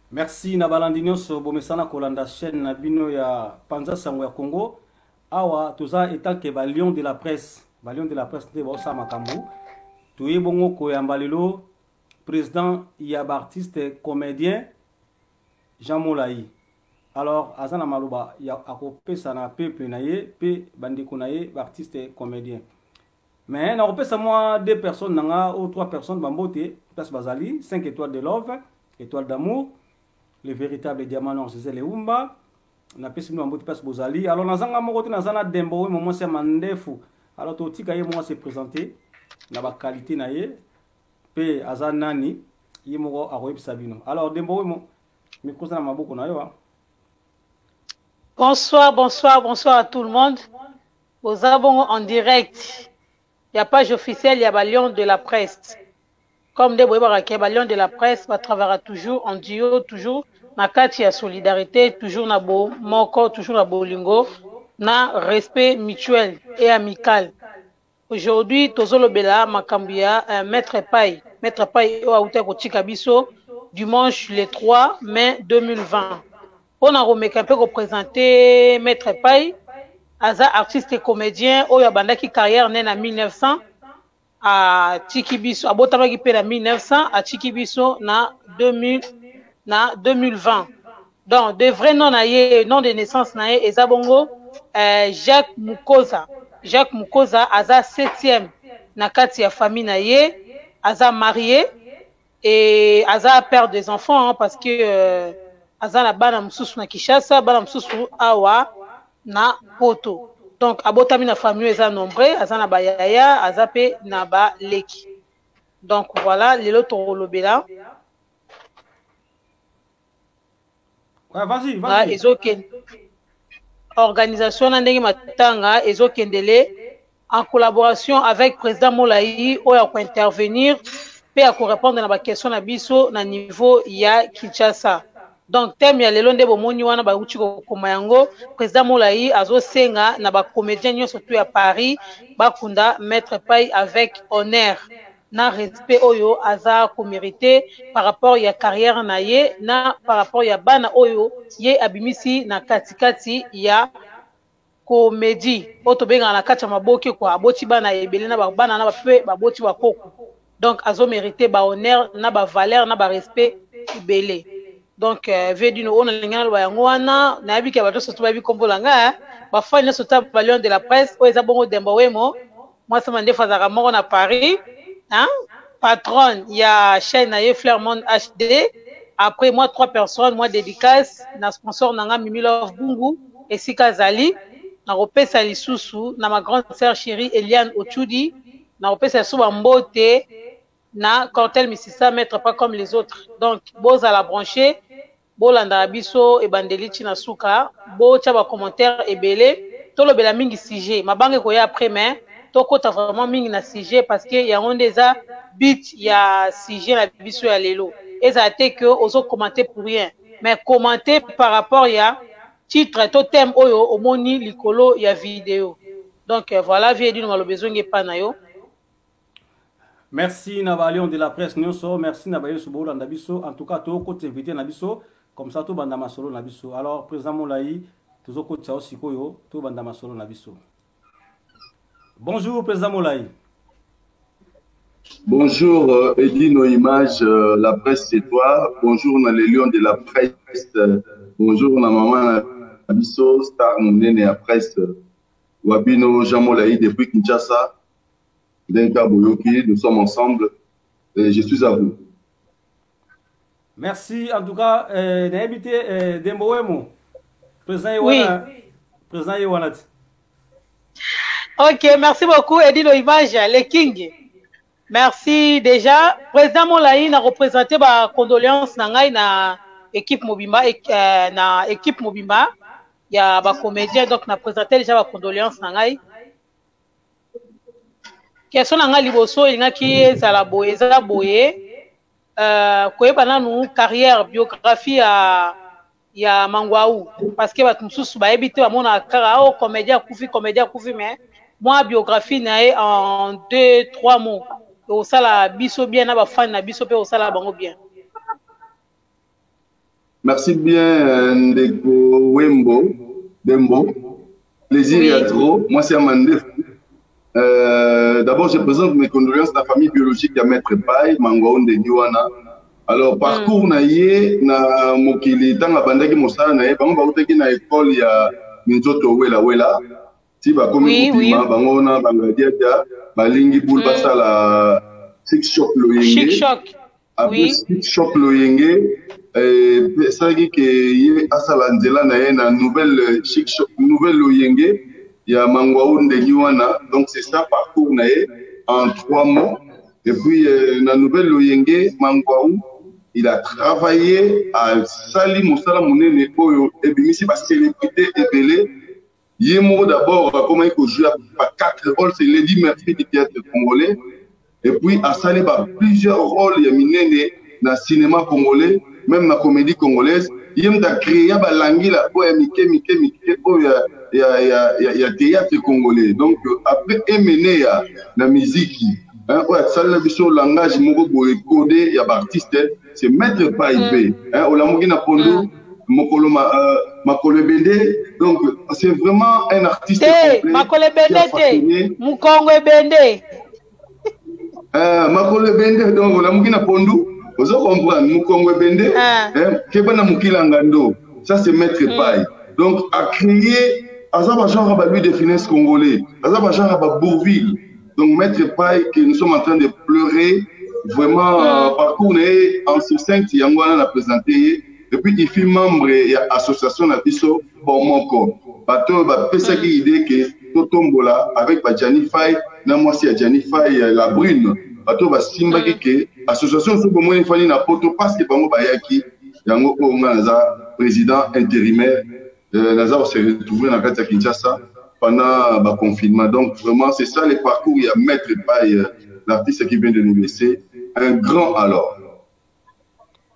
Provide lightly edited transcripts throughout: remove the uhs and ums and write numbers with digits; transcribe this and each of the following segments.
Merci na balandinyo so bomesana kolanda chaîne na bino ya Panza Sango ya Congo. Awa toza etalke ba Lion de la presse. Ba Lion de la presse te ba sa makambu. Tuye bongo koyamba lelo président ya ba artiste comédien Jean Molayi. Alors azana maluba ya akopesa na peuple na ye pe bandeko na ye ba artiste comédien. Mais na kopesa moi deux personnes nanga ou trois personnes bambote place bazali 5 étoiles de love, étoiles d'amour. Le véritable diamant noir c'est le Umba na pesi no ambote passe bozali alors nazanga moko te nazana dembo we moment c'est mandefu alors to tika ye moi se présenter na ba qualité na ye pe azanani ye moko akoyebisa bino alors dembo we mo micro na maboko na yo. Bonsoir, bonsoir, bonsoir à tout le monde. Aux abonnés en direct. Il y a page officielle, il y a Lion de la presse. Comme des Lion de la presse, va travailler toujours en duo, toujours. Na kati ya solidarité, toujours na bo moko, toujours na bolingo, na respect mutuel et amical. Aujourd'hui, Tozolo Bela, Makambia, Maître Pai Oaouté Kotika Biso, dimanche le 3 mai 2020. On a remarqué un peu représenté Maître Pai, Aza artiste et comédien, Oya Bandaki carrière née en 1900 à Tikibiso, à Botamaki en 1900 à Tikibiso na 2020. Donc, de vrais noms nom de naissance naïe, Ezabongo, Jacques Mukoza. Jacques Mukoza, Aza 7e, na kati ya famille naïe, Aza marié, et Aza père des enfants, hein, parce que Aza la bana msusu na Kishasa, bana msusu awa na Poto. Donc, abotami na famille Eza nombreux, Aza na bayaya, Aza pe na ba leki. Donc, voilà, lelo torolobela. Ouais, vas-y. Organisation Nandegi Matanga, Ezo Kendele, en collaboration avec président Molayi, où il a intervenir, puis à répondre à la question à Bisso, na niveau ya Kinshasa. Donc, thème ya lelonde bomoni wana ba uchiko komayango, président Molayi azo senga na ba comédien surtout à Paris, bakunda Maître Pai avec honneur. Na respect oyo aza ko mérité par rapport ya carrière na ye na par rapport ya bana oyo ye abimisi na katikati ya comédie oto benga na kati ya maboke kwa aboti bana ebele na bana na bape baboti bakoko. Donc azo mérité ba honneur na ba valeur na ba respect ebele. Donc vedino ona lingana ba yango wana na yabika bato soto ba bi kombolanga ba fanya sota ba Lion de la presse o eza bongo demba wemo moi ça mande fazaka moko na Paris. Hein? Patron, il y a chaîne Flairmont HD. Après, moi, 3 personnes, moi, dédicace. Na sponsor, Nanga Mimi Love Bungu et Sika Zali. Na repé Sali Soussou. Na ma grande sœur chérie Eliane Ochudi. Na repé Souba Mbote. Na Cortel Mississa, mettre pas comme les autres. Donc, Boz à la brancher. Bo Landa Abiso et Bandelichi na Souka. Bo Tchaba commentaire et belé. Tolo Bela Mingi Sije. Ma banque koya après, mais. Toko ta vraiment mingi na sujet parce que y a on déjà bit y a sujet la biso ya lelo et ça a été que oso commenter pour rien mais commenter par rapport ya titre to thème oyo omoni likolo ya vidéo donc voilà vie d'une malo besoin pas na yo. Merci na ba Lion de la presse nyonso, merci na ba yeso bo landa biso en tout cas to ko t'inviter na biso comme ça to banda masolo na biso. Alors président Molayi tozo ko tsa osikoyo to banda masolo na biso. Bonjour, président Molayi. Bonjour, Edino Image, la presse c'est toi. Bonjour, les Lions de la presse. Bonjour, maman Abisso, star nene à presse. Wabino Jean Molayi depuis Kinshasa. Denka Boyoki, nous sommes ensemble. Et je suis à vous. Merci, en tout cas, d'inviter Demboemo. Président Iwana. Oui. Président Iwana. Ok, merci beaucoup, Edino Image, les King. Merci déjà. Président Molayi a représenté ma condoléance na équipe Mobimba. Na équipe Mobimba, il y a des comédiens, donc na présenté déjà ma condoléance na ngai. Question na ngai liboso, il y a qui est à la boye, koyeba nanu carrière, biographie ya Mangwaou. Parce que batumsusu ba ebite ba mona kara o comédien koufi mais moi biographie nae en 2-3 mots au sala biso bien na ba fan na biso pe au sala bango bien. Merci bien, Ndeko Wembo, Dembo. Plaisir à trop. Moi, c'est Amandef. D'abord, je présente mes condoléances à la famille biologique de Maître Paye, Mangoon de Niwana. Alors, parcours naïe, na mokili, dans la bande qui m'a naïe, par exemple, na école, il y a Minzoto Wela. Si, bah, comme Bangona, Bangadia, Balingi, Boulbassa, la Six Shop Loyenge. Chic Choc. Après Six Shop Loyenge, ça dit que y a Asalanzela naïe, na nouvelle Chic Shop, nouvelle Loyenge. Il y a Mangwaoun de Niwana, donc c'est ça parcours naïe en 3 mots. Et puis, la nouvelle Loyenge, Mangwaoun, il a travaillé à Sali Moussala Mounene et Bimisi, parce que célébrité est belée. Yemo d'abord, comment il faut jouer à 4 rôles, c'est Lady Murphy du théâtre congolais. Et puis, à Sali, plusieurs rôles, il y a Minene dans le cinéma congolais, même dans la comédie congolaise. Il a créé la langue, il y a théâtre congolais. Donc, après, il y a la musique. Ça, le langage, il y a artiste, c'est Maître Païbé. Makolo Bende. Donc, c'est vraiment un artiste. Makolo Bende, Mukongo Bende. Makolo Bende, donc, la Mugina Pondu. Vous comprenez, Mukongo Bende, Kebana Mukilangando, ça c'est Maître Paille. Donc, à créer, Azabajan lui de finesse congolais, Azabajan Bourville. Donc, Maître Paille, que nous sommes en train de pleurer, vraiment, parcours en ce 5, Yangwana l'a présenté, et puis il fait membre de l'association Nabiso Bomoko. Bateau, il a idée que Totombola, avec Djani Faye, moi c'est Djani Faye, la brune. Bato ba simba que association so bomo ifani na poto parce que bango bayaki yango ko ngaza président intérimaire naza se retrouver dans kati ya Kinshasa pendant le confinement. Donc vraiment c'est ça le parcours, il y a Maître Paille, l'artiste qui vient de nous laisser, un grand alors.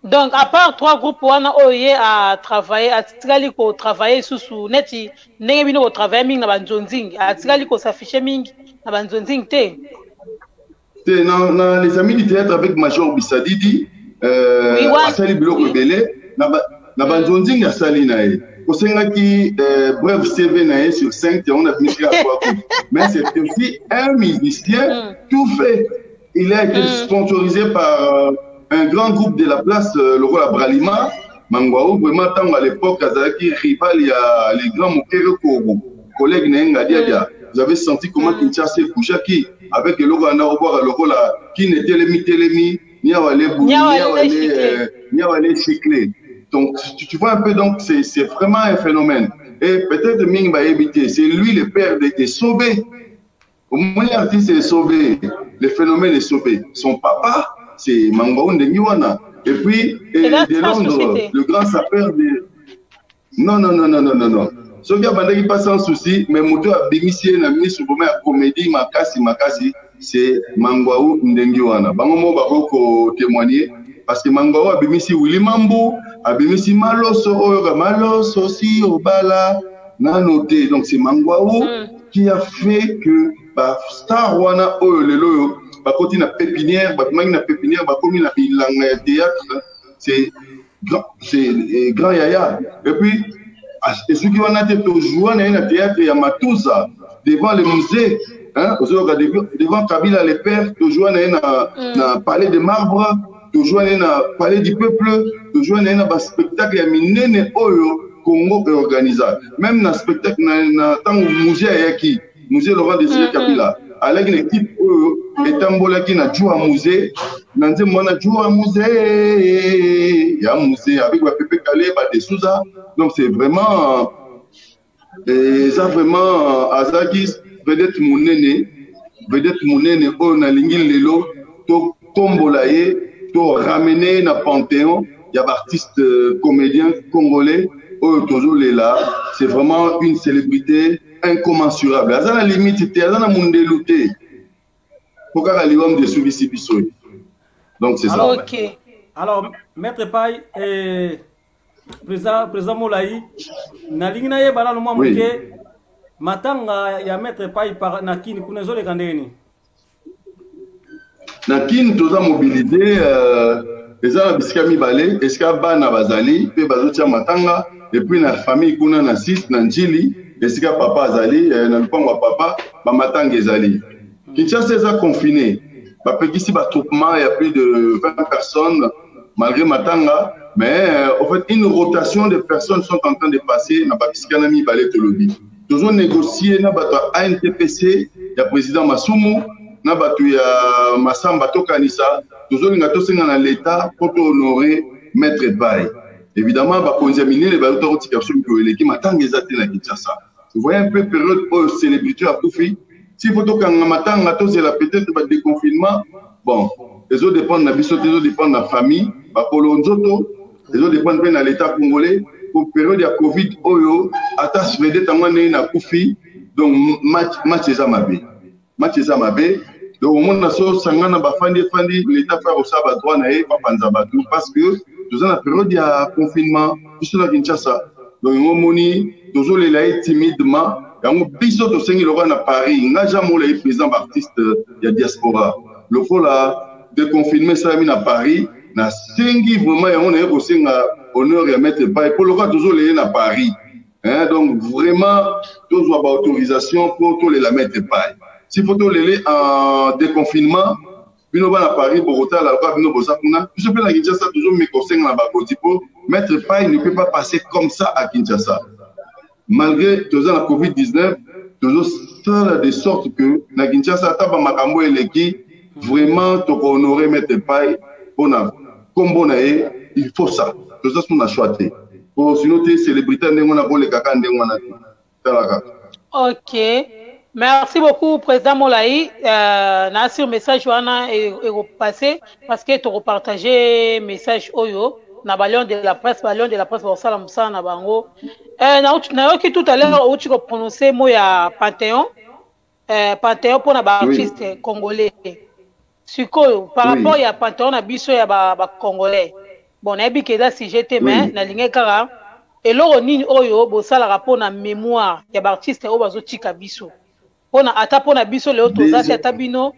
Donc à part 3 groupes on a oyé à travailler à tikali ko travailler sous neti ndenge bino ko travailler mingi na banzonzing à tikali ko s'afficher mingi na banzonzing te. Dans les amis du théâtre avec Major Bissadidi, Asali Biloko Belé, na banzonzing ya Sali nae. Kosenga ki bref CV nae sur 5, on a mis à 3 coups. Mais c'est aussi un musicien tout fait. Il a été sponsorisé par un grand groupe de la place, le roi Bralima, Mangwaou, vraiment tant à l'époque, Azaki rival, il y a les grands Mokere Kogo, collègues Nenga Diadia. Vous avez senti comment Kinshasa Kouchaki, avec le logo Anaroboa, le rôle qui n'était les Niawale Bouli, Niawale Chiclé. Donc, tu vois un peu, donc c'est vraiment un phénomène. Et peut-être Ming va éviter, c'est lui le père des sauvés. Au moins, l'artiste est sauvé, le phénomène est sauvé. Son papa, c'est Mangwaoun de Niwana. Et puis, de Londres, le grand sapeur de... Non. Ce qui a pas sans souci, mais moto a bénéficié de la ministre de la comédie Makasi, c'est Mangwaoun de Niwana. Bangomo Baroko témoigner, parce que Mangwaoun a bénéficié Willy Mambo, a bénéficié Maloso, si Obala, n'a noté. Donc c'est Mangwaoun qui a fait que Star Wana Lelo, Bakoti na pépinière, Batmang na pépinière, Bakomi na théâtre, c'est grand yaya. Et puis, et ceux qui ont été toujours dans le théâtre, il y a Matouza, devant le musée, hein, devant Kabila les pères, toujours dans le palais de marbre, toujours dans le palais du peuple, toujours dans le spectacle, il y a Minene Oyo, Congo organisé. Même dans le spectacle, dans le musée Ayaki, musée Laurent Désiré Kabila, avec une équipe Etambola qui n'a joué à musée, Nanze Mona joue à musée, il y a un musée avec Pépé Calé, des Souza. Donc c'est vraiment, ça vraiment, Azagis, vedette mon aîné, on a l'ingil lelo, to tombolaye, to ramener na Panthéon, il y a artistes comédiens congolais, toujours là, c'est vraiment une célébrité incommensurable. À la limite, c'était à la monde lutté. Pourquoi la liom de Soubisi Bissoy? Donc c'est ça. Ok. Alors, Maître Paille et président Moulaï, Nalingna ye bala no mamuke matanga ya Maître Paille par nakini kunezo le kandeni. Nakini toza mobilisé Eza na bisika mibale, esika bana bazali, pe bazotia matanga, et puis na famille kuna na 6 na njili, esika papa azali, na lupango papa, ba matanga ezali. Kinshasa eza confiné. Ba pekisi ba troupement, il y a plus de 20 personnes, malgré matanga, mais en fait, une rotation de personnes sont en train de passer na ba bisika na mibale tolobi. Toujours négocier na bato ANTPC, il y a président Masumu, na bato ya Massamba Tokanisa, toujours linga tosenga na l'État pour honorer Maître Baye. Évidemment, ba konza minene ba autorisation ko eleki matanga ezate na Kinshasa. Vous voyez un peu période où célébrité a Koufi. Si vous tokanga matanga to c'est la peut-être ba déconfinement. Bon, les autres dépendent na biso, les autres dépendent na famille, ba kolonzoto, les autres dépendent bien à l'État congolais. Pour période de Covid, oyo, attache vedette à moi na Koufi, donc match ezamabe. Match ezamabe. Donc au monde naso sangana ba fandi l'État fait au sabat droit na e pa panzabatu parce que nous avons la période de confinement, tout na Kinshasa. Donc on moni toujours les laïcs timidement, yango biso to sengi le na Paris, n'a jamais les présent artiste ya diaspora. Le faut la déconfinement ça mis à Paris, na sengi vraiment yango na ko senga honneur et mettre pas pour le cas toujours les à Paris, hein, donc vraiment toujours avoir autorisation pour tous les la mettre pas si faut tous les en déconfinement bino ba na Paris Bogota la quoi bino bosa kuna je peux la Kinshasa toujours me conseiller na bakoti pour mettre pas ne peut pas passer comme ça à Kinshasa malgré toujours la Covid-19 toujours ça de sorte que na Kinshasa ta ba makambo eleki vraiment to honorer mettre pas pour na combo na il faut ça. Tout ça, c'est ce qu'on a choisi. Pour sinon, les célébrités, on a les caca, ok. Merci beaucoup, Président Molayi. Sur message, et repassé parce que tu as repartagé message Oyo. Na ballon de la presse, pour ça, na bango. Tout à l'heure, où tu as prononcé le mot Panthéon. Panthéon pour les artistes congolais. Par rapport à Panthéon, à Bisso, il y a Congolais. Bon, na bi keza sujet mais na linge kara eloro nini oyo bosala rapport na mémoire ya artiste o bazotika biso pona ata pona biso leo tozasi ata bino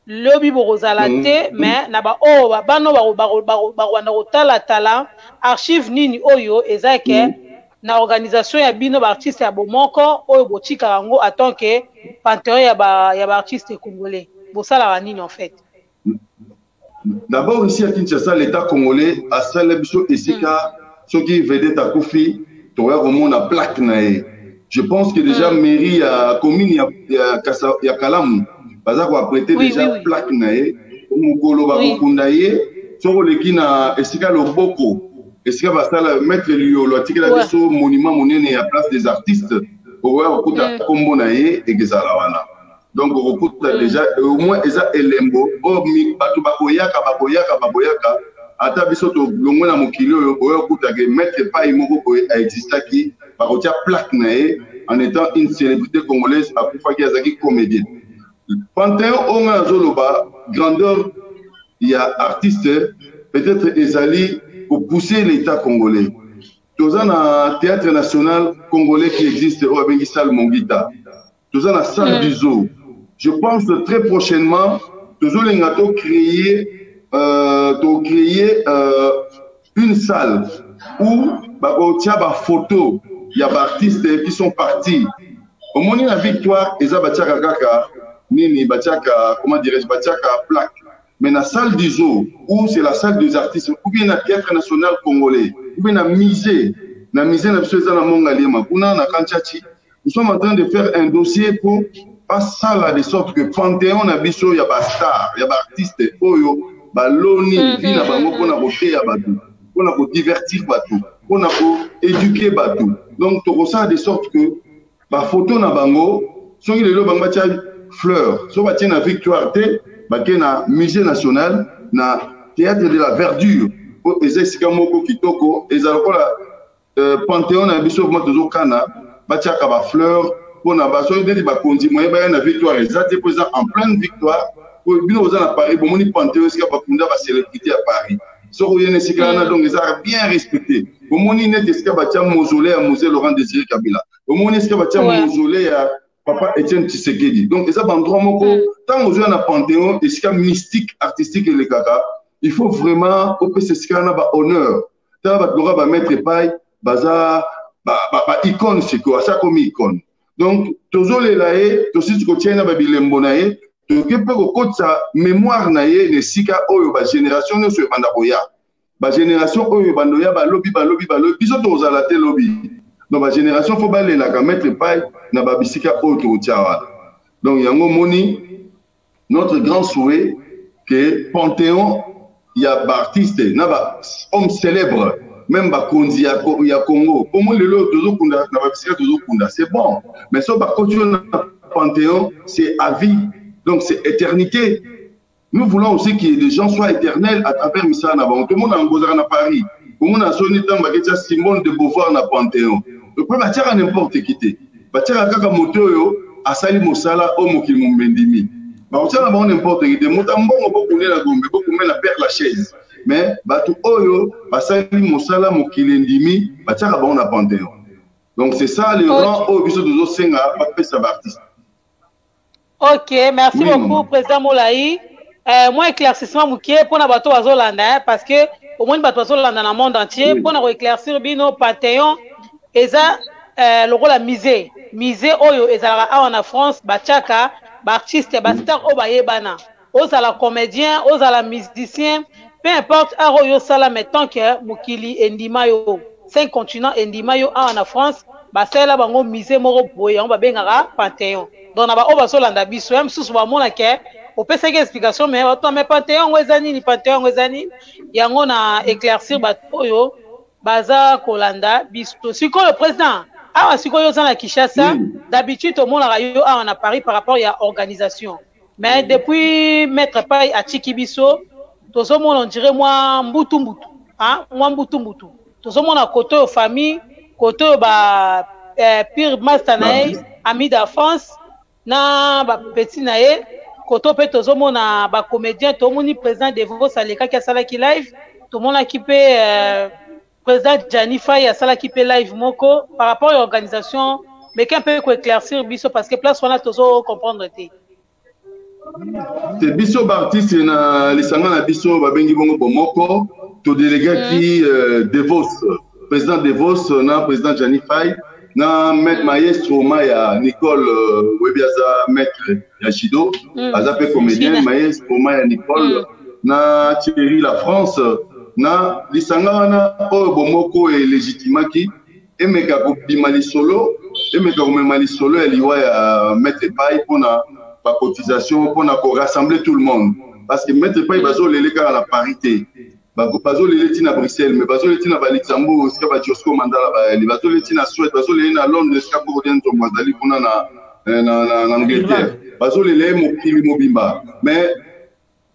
lobi borozala te mais na ba o bano ba kotala tala archive nini oyo ezake na organisation ya bino ba artiste ya bomoko oyo botika yango en tant que panthéon ya ba artiste congolais bosala nini en fait. D'abord, ici à Kinshasa, l'État congolais a célébré et c'est ce qui vedette à Koufi, tu vois comment on a plaque. Je pense que déjà, mairie, commune, il y a Kalam, parce qu'on a prêté déjà plaque. Mukolo Bakundaye, sur le Kina, et c'est le Boko, et c'est va mettre le monument monnaie à place des artistes, pour voir au Kombonaye et Gezalawana. Donc, on recoupe déjà, au moins, ils ont elembo, batu bakoyaka, ata bisoto, l'ongwe na mokilo, on recoupe à mettre pas imoko à exister qui, par otia plaque nae, en étant une célébrité congolaise, à plus faki azaki comédienne. Panthéon, on a zoloba, grandeur, il y a artistes, peut-être ezali, pour pousser l'État congolais. Tous un théâtre national congolais qui existe au Abengisal Mongita. Tous un salle du zoo. Je pense que très prochainement, toujours les gâteaux créer une salle où il y a des photos, il y a des artistes qui sont partis. Au moment de la victoire, ils ont comment dirais-je, plaque. Mais la salle du zoo, où c'est la salle des artistes, ou bien le théâtre national congolais, ou bien la musée, nous sommes en train de faire un dossier pour pas ça là de sorte que Panthéon a biso ya ba star, ya ba artiste oyo ba loni vina bango pona côté ya batu, pona ko divertir batu, pona ko éduquer batu. Donc to ça de sorte que ba photo na bango soki lelo bango batia fleur, so batia na victoire te, ba na musée national na théâtre de la verdure. Po ezesika moko kitoko ezalokola Panthéon a biso mo tozo kana batia ka ba fleur. Pour na baso de ba kondi moyen ba na victoire exact présent en pleine victoire pour bino aux à Paris bon moni Panthéon ska ba kunda ba célébrité à Paris so yene sikana donc ils ont bien respecté bon moni net ska ba tia mausolée à musée Laurent Désiré Kabila bon moni ska ba tia mausolée à papa Étienne Tshisekedi donc ils ont endroit moko tant aux na Panthéon ska mystique artistique et les kaka il faut vraiment au PCSK na honneur ta ba lora ba mettre paille baza ba icône c'est quoi ça comme icône donc tozolela ye tosi ko tiena ba bilembo na ye to ke pe ko kotsa mémoire na ye ne sika oyo ba génération no so banda koya ba génération oyo bando ya ba lobby biso tozala te lobby donc ba génération faut balela ka mettre paille na ba bisika oyo to tiawa donc yango moni notre grand souhait que Panthéon il y a des artistes, il y a des hommes célèbres, même il y a Congo. Pour moi, c'est bon. Mais si on continue Panthéon, c'est à vie. Donc c'est éternité. Nous voulons aussi que les gens soient éternels à travers Missa Nabon. Tout le monde a un Paris. Tout le monde a un Simone de Beauvoir dans Panthéon. Donc, on va dire n'importe qui. On va dire à Moto, à Sali Moussala, au Mokimou Mendimi. On va n'importe qui. Beaucoup la perdre la chaise. Mais tout oyo, Sali Moussala, Mokilendimi, on a Panthéon. Donc c'est ça le rang au biso de Zosenga, pas ça artiste. Ok, merci beaucoup, Président Molayi. Moi, éclaircissement Mouké pour na bateau à Zolanda, parce que au moins bateau à Zolanda dans le monde entier, pour na éclaircir bino Panthéon, et ça, le rôle à misé. Misé oyo, et ça en France, Bachaka, artiste, star obayebana, aux à la comédien, aux à la musicien, peu importe, à Royo Sala, mais tant que Moukili Ndimayo, 5 continents Ndimayo en France, c'est là bango misé moro boye, on va bien Panthéon. Donc on va Zolanda biso, même sous ba mona ke, on peut faire explication, mais autant mais Panthéon wezani ni Panthéon wezani, yango na éclaircir batoyo, baza Kolanda biso. Si le président ah, si on est à Kinshasa, d'habitude, au monde à Paris par rapport à l'organisation. Mais depuis mettre paille à Chikibiso, tout le monde, on dirait moi, Mboutou. Hein? Moi, Mboutou. Tout le monde a côté aux familles, côté pire Mastanae, ami de France, na petit nae, côté tout le monde a comédien, tout le monde est présent de vos salika qui a salaki live, tout le monde a équipé. Président Janifay a ça qui peut live moko par rapport à l'organisation, mais qu'un peu éclaircir biso parce que place on a toujours comprendre té. C'est biso artiste na lisanga na biso babengi bongo bomoko to délégué qui Devos président Devos na président Janifay na maître maestro Maya Nicole Webiaza maître Yachido azape comédien maestro Maya Nicole na Thierry La France na lisanga wana oyo bomoko e légitimaki emeka ko bimali solo emeka ko memali solo ya liwa ya mettre paille pona pa cotisation pona ko rassembler tout le monde parce que mettre paille bazo lele ka la parité bazo lele tina Bruxelles mais bazo lele tina ba Luxembourg ska ba Josco Mandala ba li bazo lele tina Suède bazo lele na Londres ska ko den to mwazali pona na Angleterre bazo lele mokili mobimba mais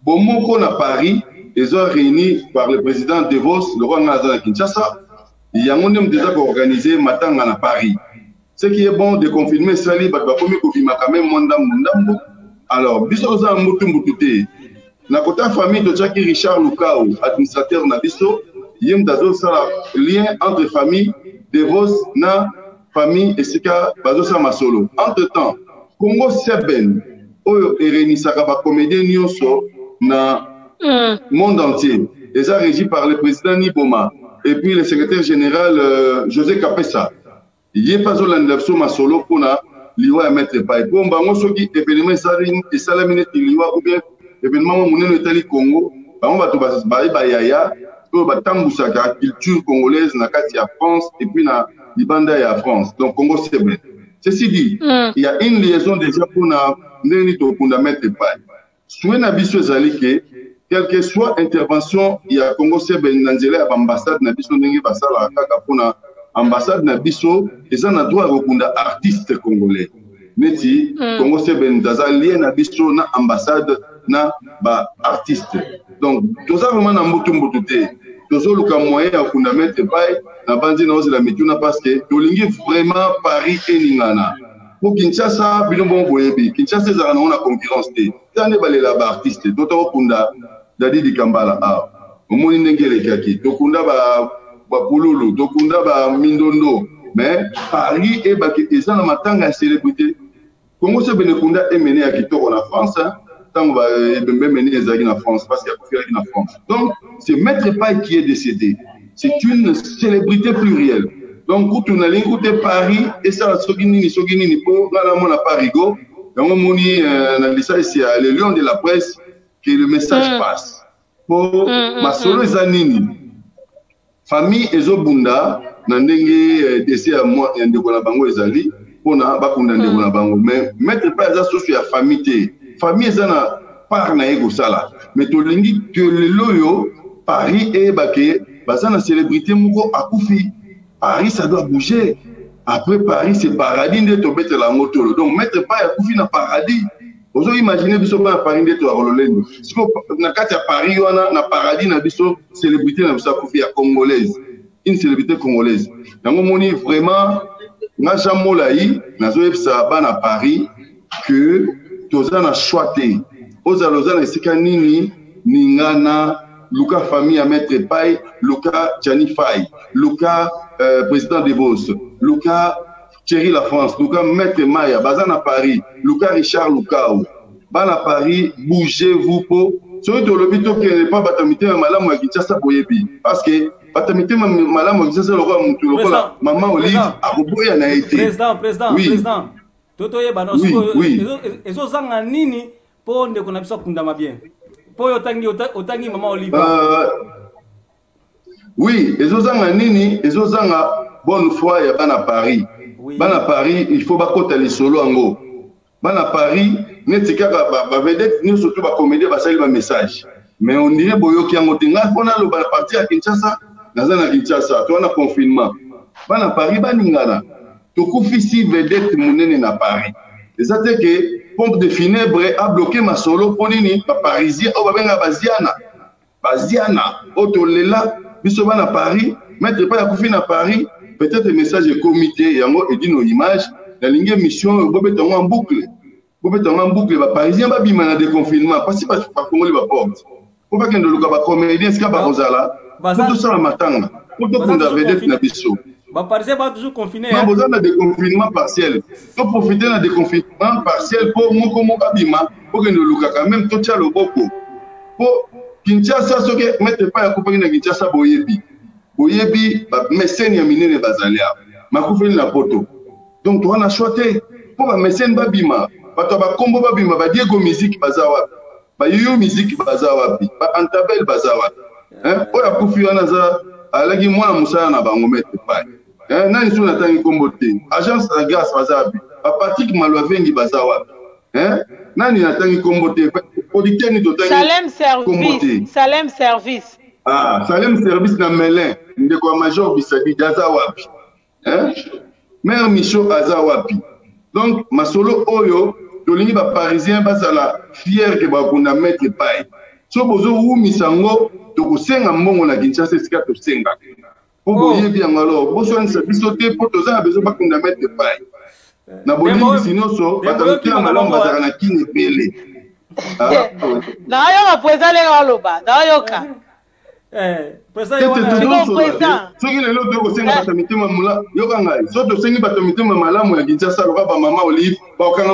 bomoko na Paris. Ils ont réunis par le président Devos, le roi Nazar Kinshasa. Il y a un homme déjà organisé Matanga à Paris. Ce qui est bon de confirmer ça, il y a quand même Mondambo. Alors, Bissoza Moutumboutouté, la famille de Jackie Richard Lukao, administrateur Nabiso, il y a un lien entre famille Devos, na famille Esika Bazosa Masolo. Entre-temps, Congo Seben, Oyo Ereni Sakaba comédien Nyonso, na monde entier. Et ça régi par le président Niboma et puis le secrétaire général José Capessa. Il n'y a pas de masolo pour liwa mettre pas. Bon, bah, moi, ce qui événement saline et salamine liwa ou bien événement mon Italie Congo, on va tout passer par yaya, on va tambousa la culture congolaise na Katia France et puis na Libanda et à France. Donc Congo c'est bien. Ceci dit, il y a une liaison déjà pour na n'enito pour mettre pas. Souhait na biso zalike quelle que soit intervention, il y a Congo Seben Nanzele à l'ambassade Nabiso Nengi Basala Kaka pour l'ambassade Nabiso et ça n'a droit à artiste congolais. Neti Congo Seben Daza lien Nabiso na ambassade na ba artiste. Donc tout ça vraiment na mbutumbututé. Tout ça le moyen à fondamenter pas na bandi na la mituna parce que tolingi vraiment Paris et Ningana. Pour Kinshasa, bilombo boyebi. Kinshasa ça na una concurrence té. Tande balé la ba artiste. D'autres kunda Dadi di Kambala a omoni ndengele kaki tokunda ba pululu tokunda ba mindondo mais Paris et ba eza na matanga célébrité Congo se benekunda est mené à kitoko na France tant que mené les en France, parce qu'il y a en France. Donc, c'est Maître Paye qui est décédé. C'est une célébrité plurielle. Donc, quand on a écouté Paris, et ça, Soginini, pour la Parigo, on a dit, c'est le lion de la presse que le message passe. Pour ma solo Zanini, famille Ezobunda, Nandenge, décès à moi, et de Bango Ezali, pour na bakunda ndeko na bango mais Maître Paye za soso ya famille te famille za na par na ego sala mais to lingi que le loyo Paris et baké baza na célébrité moko akufi Paris ça doit bouger après Paris c'est paradis de to mettre la moto donc Maître Paye akufi na paradis ozo imaginer biso ba Paris de to rolendo siko na kati ya Paris wana na paradis na biso célébrité na biso akufi ya congolaise une célébrité congolaise yango moni vraiment Naja Molaï, nazoebsa bana Paris que tozana choité. Oza lozana esika nini ningana Luka famille à Maître Paye, Luka Gianni Faye, Luka président de Boss, Luka Thierry La France, Luka Maître Maya, bazana Paris, Luka Richard Lukao. Bana Paris, bougez-vous pour celui de l'hôpital qui n'est pas batamité malam wa Kinshasa boyebi parce que batamité malam wa Kinshasa le roi Mutuloko maman Olive akoboya na été président toto yeba no ezo zanga nini po ndeko na biso kundama bien po otangi maman Olive oui ezo zanga nini ezo zanga bonne foi ya bana Paris bana Paris il faut bakota les solo ango bana Paris neti kaka ba vedette ni surtout ba comédie ba sali ba message mais on dirait boyoki yango tinga pona lo ba parti à Kinshasa nazana Kinshasa to na confinement bana Paris baningana to kufisi vedette munene na Paris ça c'est que pompe de funèbre a bloqué ma solo ponini ba parisien o ba benga baziana o to lela biso bana Paris Maître Paye akufi na Paris peut-être message comité yango et dit nos images la ligne mission bobetongo en boucle. En boucle, les Parisiens va bien dans déconfinement parce que pas Congolais va porte. Pour pas que nous le comédien ce pas Rosala. Tout ça la matin. Pour tout qu'on avait d'être na biso. Les Parisiens va toujours confiner. Pas besoin de déconfinement partiel. Faut profiter de déconfinement partiel pour mon abima pour que nous le quand même tout ça le beaucoup. Pour Kinshasa ce que Maître Paye accompagné na Kinshasa boyebi. Boyebi mécène ya minene bazalia. Makufeli na poto. Donc on a choisi pour la mécène babima. Bato ba kombo ba bima ba Diego musique bazawa ba Yoyo musique bazawa ba Antabel bazawa oya kufi wana za alagi mwana musala na bango Maître Paye nani suna tangi kombo te agence la grâce bazawa ba Patrick Malwavengi bazawa nani na tangi kombo te auditeur ni to tangi Salem service Salem service na Melin ndeko major Bisadi bazawa Mère Michaud azawa donc ma solo oyo tolingi ba parisien bazala fier que ba kunda Maître Paye so bozo wu misango to kosenga mbongo na Kinshasa sika to senga po boyebi ngalo boso nsa bisote po to za bezo ba kunda Maître Paye na bolingi sinoso batamti ngalo bazala na kini pele na yo ba président le ngaloba na yo ka soki lelo tokosenga bato mitema mula yoka ngai so tosengi bato mitema malamu ya Kinshasa loka bamama Olive bakokanga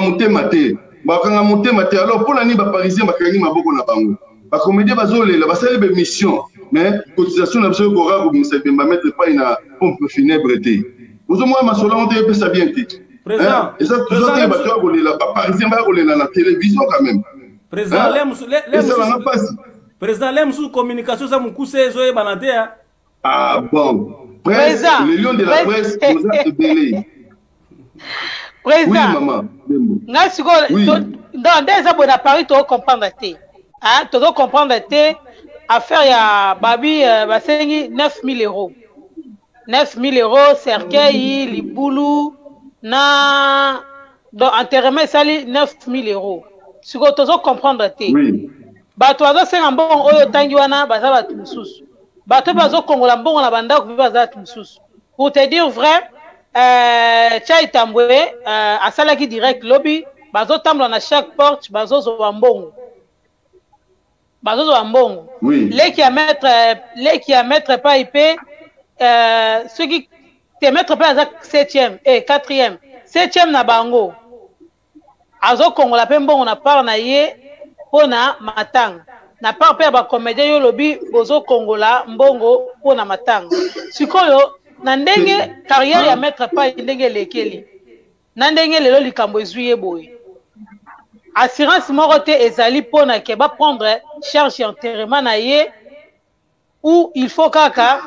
motema te alors mpona nini baparisien bakangi maboko na bango bacomédien bazolela basali bemission mais cotisation na biso ekora kobimisa bemba Maître Paye na pompe funèbre te ozomona masolo yango te epesa bien te eza toujours te bato ya kolela baparisien baya kolela na télévision quand même esalanga mpasi Président, l'aime sous communication, ça m'a cousé, zoé banatea. Ah bon. Président, le lion de la presse, nous a débellé. Président, oui, maman. Oui. Dans des abonnés à Paris, tu dois comprendre. Tu dois comprendre. Affaire, il y a Babi, 9 000 euros. 9 000 euros, cercueil, Liboulou, na. Donc, enterrement, ça, 9 000 euros. Tu dois comprendre. Oui. Bato bazo senga mbongo oyo tangi wana baza batu mususu bato bazo kongola mbongo na banda ko baza batu mususu pour te dire vrai Chai Tambwe asalaki direct lobby bazo tambola na chaque porte bazo zo mbongo oui leki ya mettre pas IP ceux qui te mettre pas à 7e et 4e na bango azo kongola pe mbongo na part na ye pona matanga. Na part pe ba comédien yo lobi bozo kongola mbongo pona matanga. Sikoyo na ndenge carrière ya maître pa ndenge lekeli. Na ndenge lelo likambo ezuye boye. Assurance moko te ezali pona ke ba prendre charge enterrement na ye ou il faut kaka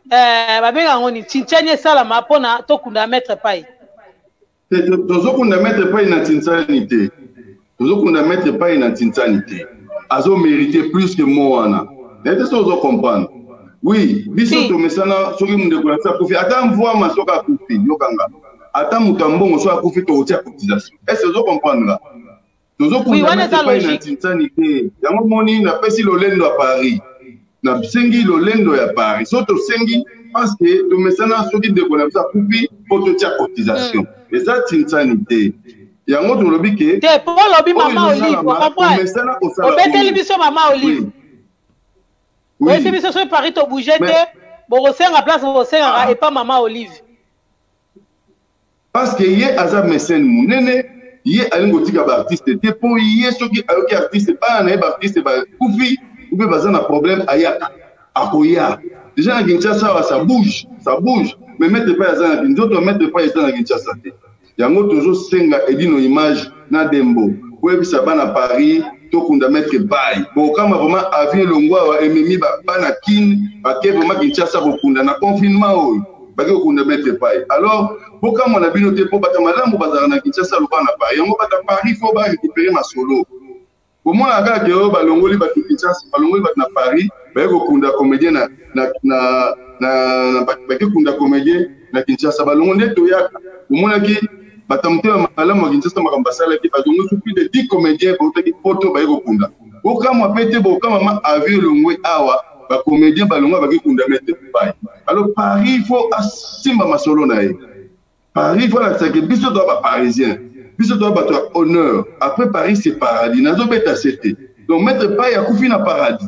ba benga ngoni tinchanye salama pona tokunda maître pai. Tozokunda maître pai na tinsanité. Tozokunda maître pai na tinsanité. Azo mérité plus que moi wana. Est-ce que vous comprenez? Oui, biso to mesana soki munde ko sa kufi ata mvua masoka kufi yokanga. Ata mutambongo so akufi to otia cotisation. Est-ce que vous comprenez là? Tozokunda maître pai na tinsanité. Yango moni na pesi lolendo à Paris. Na sengi lolendo ya Paris. So to sengi parce que to mesana soki de ko sa kufi pour to tia cotisation. Et ça tinsanité. Yango to lobi ke te pour lobi mama Olive comprends obeteli biso mama Olive oui c'est biso so Paris to bouger te bo senga place bo senga et pas mama Olive parce que yé aza mécène munene yé alingo tika ba artiste te po yé soki ayoki artiste pas na ba artiste ba kufi ou be bazana problème ayaka akoya déjà na Kinshasa ça bouge mais mettre pas azana nzoto mettre pas azana Kinshasa te. Yango toujours senga edino image na dembo webisa bana Paris tokunda mettre bail bon kama vraiment avion longwa wa ememi bana kin bake vraiment Kinshasa kokunda na confinement oyo bake kokunda mettre bail alors boka mona bino te po bata malamu bazala na Kinshasa lo bana Paris yango bata Paris faut ba récupérer ma solo pour moi aga ke o balongoli bata Kinshasa balongoli bata na Paris bake kokunda comédien na bake kunda comédien na Kinshasa balongonde to yaka pour moi ki batamte malamu Kinshasa makambasala ki bazongo plus de 10 comédiens pour te poto ba yeko kunda okama pete bokama ma avion longwe awa ba comédien balongo ba kunda mettre pai alors Paris faut asimba masolo na ye Paris voilà ça que biso to ba parisien biso to ba to honneur après Paris c'est paradis nazo beta c'était donc mettre pai ya kufi na paradis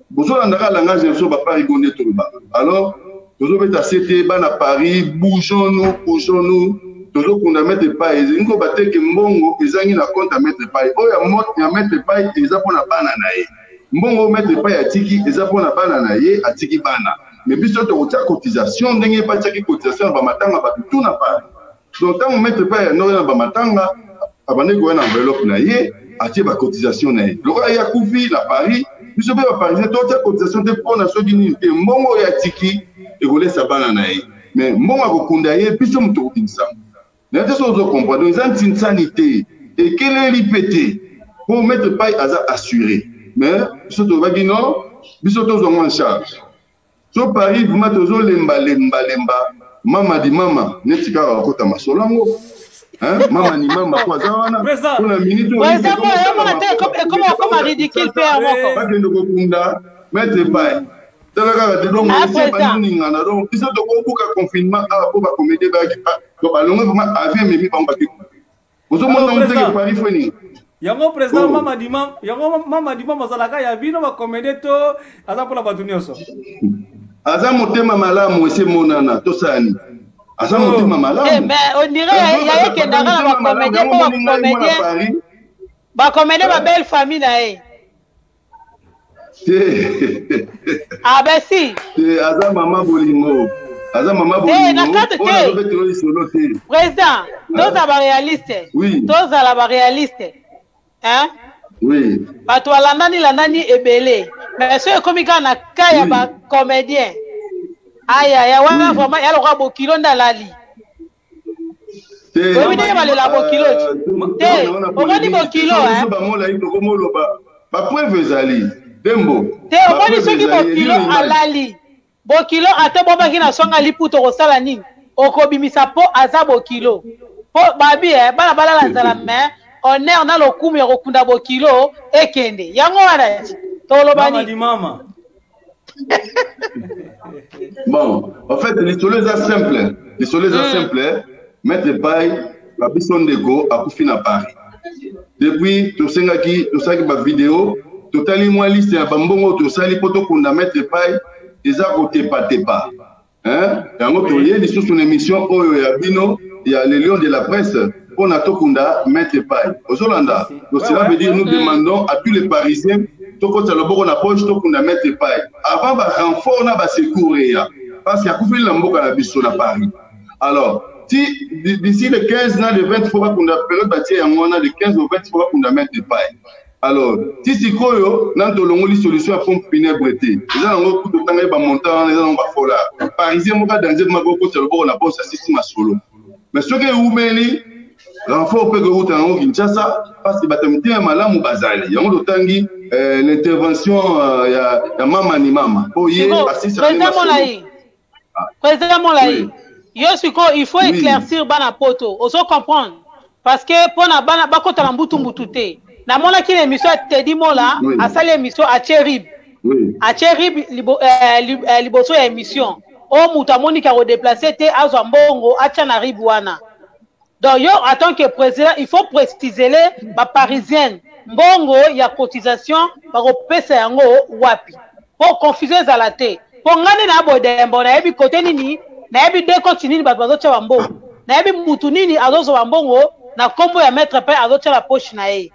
bozo ndaka langage so ba Paris gonde to ba alors tozo beta c'était ba na Paris bougeons-nous toujours qu'on a mettre paille ingo bateke mbongo ezangi na compte à mettre paille oya mot ya mettre paille eza pona bana na ye mbongo mettre paille atiki eza pona bana na ye atiki bana mais biso to kotia cotisation ndenge pa tiki cotisation ba matanga ba tout na paille donc tant mettre paille no na ba matanga abane ko na enveloppe na ye atie ba cotisation na ye lokala ya kufi na Paris biso be ba parisien to tia cotisation te pona so dini te mbongo ya tiki e kolesa bana na ye mais mbongo akokunda ye biso muto kinsa. Mais est-ce que vous comprenez? Ils ont une sanité. Et quelle est l'IPT? Pour mettre pas à assurer. Mais, surtout, non, bisoto sont en charge. So Paris, vous mettez aux lemba. Mama di mama, netika rakota masolango. Hein? Mama ni mama, quoi ça? On a minute. Ouais, ça va, comment ridicule faire encore? Pas que nous comprenions, mettez pas. Donc, ils sont de confinement à la comédie. Donc, yango président mama dima mazalaka ya bino ba comédie to aza pour la batunioso aza motema malamu ese monana to sani aza motema malamu mais on dirait ya que ndanga ba comédie ba comédie ba belle famille na e ah ben si aza mama bolingo aza mama bolingo président toza ba réaliste toza la ba réaliste hein oui bato landani ebele mais so ekomi ka na ka ya ba comédien aya wana vraiment ya lokwa bokilo ndalali oui ndenge balela bokilo te omoni bokilo hein ba preuve ezali dembo te omoni soki bokilo alali bokilo ate bobaki na songa liputo kosala nini okobimisa po aza bokilo po babi bana balala nzala mais honneur na lokumu ya kokunda bokilo ekende yango wana tolobani mama bon en fait l'histoire est simple mettre paille la personne de go a kufi na Paris depuis tosengaki ba vidéo totali moi liste ya bambongo tosali poto kunda mettre paille eza kotepa hein yango tolie lisusu na émission oyo ya bino ya les lions de la presse pour Natokunda Maître Pai. Ozolanda. Donc cela veut dire nous demandons à tous les Parisiens Toko Tsaloboko na poche Tokunda Maître Pai. Avant ba renfort na ba secourir parce qu'il y a couvert l'amboka na biso na Paris. Alors si d'ici le 15 na le 20 faut pas qu'on a période bâtie en on a de 15 au 20 faut pas qu'on a Maître Pai. Alors si c'est quoi yo nanto longoli solution à pompe funèbre été. Les gens ont coup de temps ba montant les gens ba fola. Parisien mo ka danger ma boko Tsaloboko na poche assiste ma solo. Mais ce que vous mettez, l'enfant peut que vous tenez Kinshasa parce que batamité est malade ou bazali. Il y a un tangi l'intervention il y a maman ni maman. Oh yeah, Président Molaï, il faut éclaircir bana poto. Oso comprendre parce que pour na bana bakota na mbutu mbutute. Na mona ki émission Teddy Mola a sali émission à Cherib. À Cherib liboso ya émission. O mutamoni ka redéplacer te azwa mbongo acha na ribwana. Donc yo en tant que président il faut préciser les ba parisienne mbongo ya cotisation ba kopesa yango wapi. Pour confuser za la te. Pour ngani na bodembo na yebi côté nini na yebi de continue ba bazocha ba mbongo. Na yebi mutu nini azozo ba mbongo na kombo ya Maître Pai azocha la poche na ye.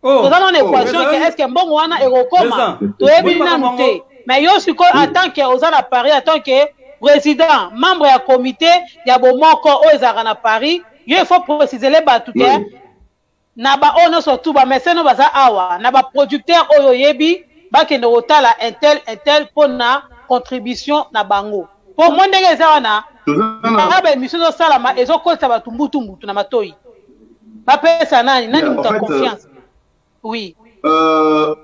Oh, dans une équation est-ce que mbongo wana ekokoma to yebi nanu te. Mais yo siko en tant que aux à Paris en tant que président membre ya comité ya bomoko aux à Paris yo il faut préciser les batouke na ba ono surtout ba mécène baza awa na ba producteur oyo yebi ba ke no tala intel pour na contribution na bango pour moi ndenge za wana ba mission zo salama ezo kosa batumbutu na matoi ba pesa nani muta confiance oui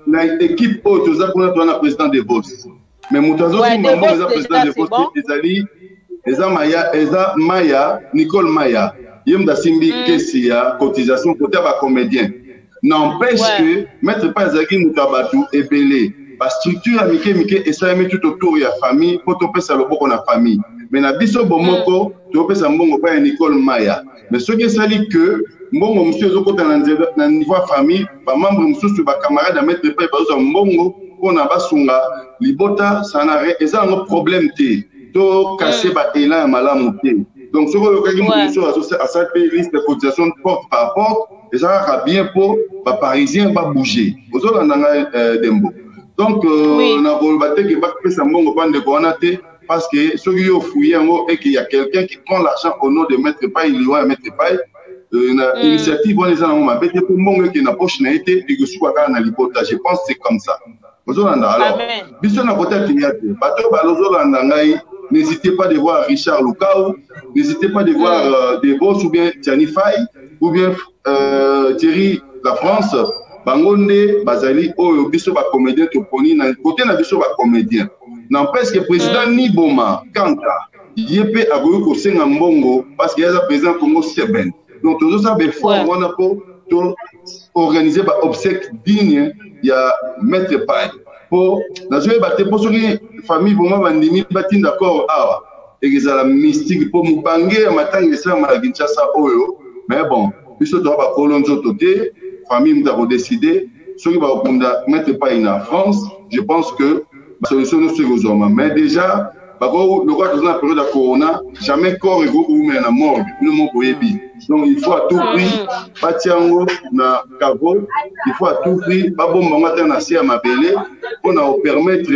na équipe autre za président de boss mais mutazo président de boss ezali eza Maya Nicole Maya yemda simbi kesi ya cotisation côté ba comédien n'empêche que Maître Pai ezaki mutabatu ebele ba structure mike et ça met tout autour ya famille pour topesa loboko na famille mais na biso bomoko topesa mbongo pa Nicole Maya mais ce qui sali que mbongo monsieur zokota na niveau famille ba membre mususu ba camarade à Maître Pai bazo mbongo pona basunga libota sanare eza un problème te to casser ba élan malamu te donc ce que quelqu'un monsieur à cette liste de cotisation porte par porte et ça va bien pour ba parisien ba bouger ozo nanga dembo donc na volonté que ba pesa mbongo pa ndeko wana te parce que ceux qui ont fouillé et qu'il y a quelqu'un qui prend l'argent au nom de Maître Pai il doit Maître Pai initiative on les a ma bête pour mon qui n'a poche n'a été et que soit na libota je pense c'est comme ça alors biso na côté clientèle bato balozolanda ngai n'hésitez pas de voir Richard Lukau n'hésitez pas de voir des boss ou bien Tiani Faye ou bien Thierry La France bangonde bazali oyo biso ba comédien to poni na côté na biso ba comédien n'empêche que président Niboma Kanta yépe agoyo ko senga mbongo parce qu'il y a un président Congo Seben donc tout ça be fort on a pour organiser ba obsèque digne ya Maître Pai pour na jouer ba te pour famille vraiment bandimi bati d'accord awa et que ça la mystique pour mubange matanga ça ma Kinshasa oyo mais bon biso to ba kolonzo toté famille m'avons décidé ceux qui vont Maître Pai en France je pense que la solution nous c'est aux hommes mais déjà le roi dans la période de corona jamais corps et ou mais la mort nous mon boyebi donc il faut à tout prix batiango na cavo il faut à tout prix ba bomba ngata na sia mabele pour nous permettre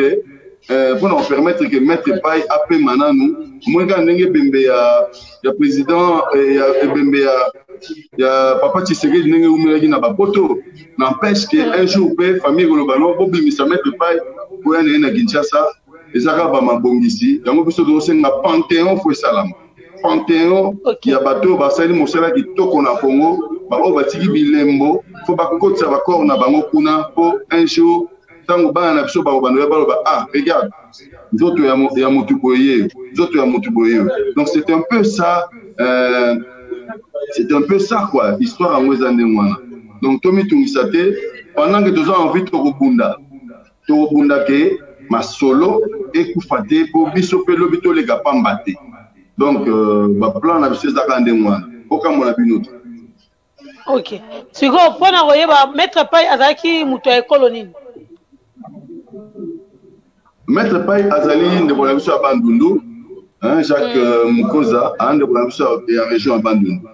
que Maître Pai appelle mananu moi quand ndenge bembe ya président ya bembe ya papa Tshisekedi ndenge umelaki na bapoto n'empêche que un jour pe famille globalo bo bimisa Maître Pai pour aller na Kinshasa ezaka ba mabongisi yango biso do senga Panthéon fo salama Panthéon ya bato basali mosala kitoko na Congo ba o batiki bilembo fo ba kotsa ba corps na bango kuna po un jour tango bana na biso ba bano ba ah regarde zoto ya mutuboye donc c'est un peu ça quoi histoire en wezande mwana donc tomi tungisate pendant que tous ont envie to bunda ke masolo ekufate po biso pe lobito le gapambate donc ba plan na biso za kande mwana okamona binoto OK siko pona koyeba Maître Pai azaki muto ya colonie Maître Pai azali ndeko na biso ya Bandundu Jacques Mukoza ande ko na biso ya région ya Bandundu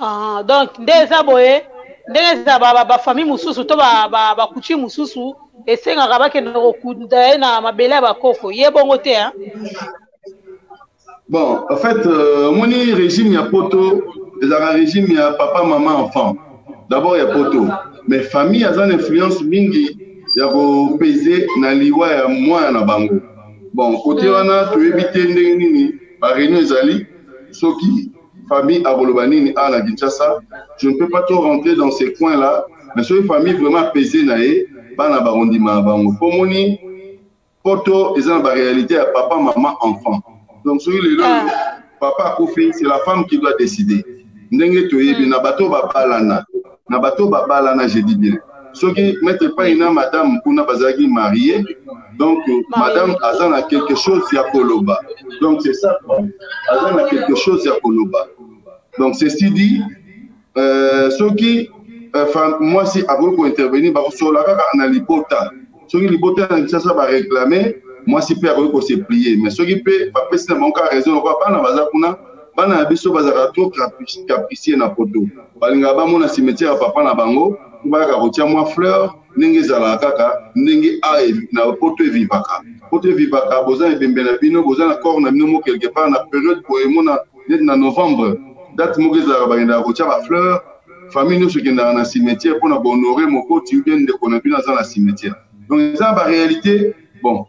Ah, donc ndeza boye ndeza ba famille mususu to ba kuchi mususu esengaka bakende kokunda na mabele ya bakoko ye bongo te hein. Bon, en fait, mon régime, il y a poto, les régime, il y a papa, maman, enfant. D'abord, il y a poto. Mais famille, il y a une influence mingi, il y a pesé dans liwa ya moi na bango. Bon, côté on a tu éviter ndengini, par réunion zali, soki famille à Bolobanini à la Kinshasa, je ne peux pas trop rentrer dans ces coins-là, mais sur une famille vraiment pesée naé, ba na barondima bango. Pour moni poto, ils ont la réalité à papa, maman, enfant. Donc, sur les papa Kofi, c'est la femme qui doit décider. Ndenge to yebi na bato babalana. Na bato babalana, je dis bien. Ceux qui mettent pas une madame Kuna Bazagi mariée, donc madame Azan a quelque chose à Koloba. Donc c'est ça. Azan a quelque chose à Koloba. Donc ceci dit, ceux qui, moi si avant pour intervenir, sur la carte on a l'hypota. Ceux qui l'hypota, ça va réclamer. Moi, si peut avoir se plier, mais ce qui peut, pas c'est mon cas raison, quoi, pas na bazakuna, pas na biso bazaka trop capricieux na poto. Balinga ba mon cimetière papa na bango, ba ka rotia moi fleur, ndenge zala kaka, ndenge a na poto vivaka. Poto vivaka, boza ebembe na bino, boza na corps na bino mo quelque part na période pour mona na novembre. Date mo gezala ba na rotia ba fleur, famille nous ce qui na cimetière pour na honorer mon côté ou bien de connaître dans la cimetière. Donc ça ba réalité, bon.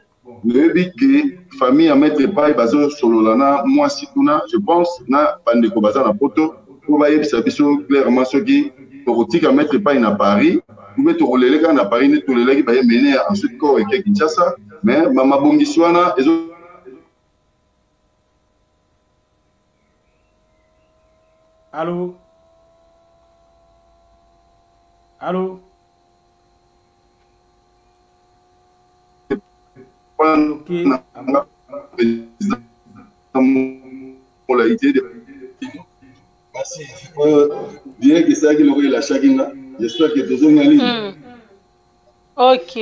Le but que famille à mettre pas bazo sololana moi si tuna je pense na bandeko baza na poto pour baye biso clairement ce qui politique à mettre pas à Paris ou mettre relève à Paris ne tout les baye mener ensuite corps et Kinshasa mais mama bongiswana ezo Allô. Allô. Okay. Bien que ça qui l'aurait la chagrin, j'espère que tous en ligne. Ok.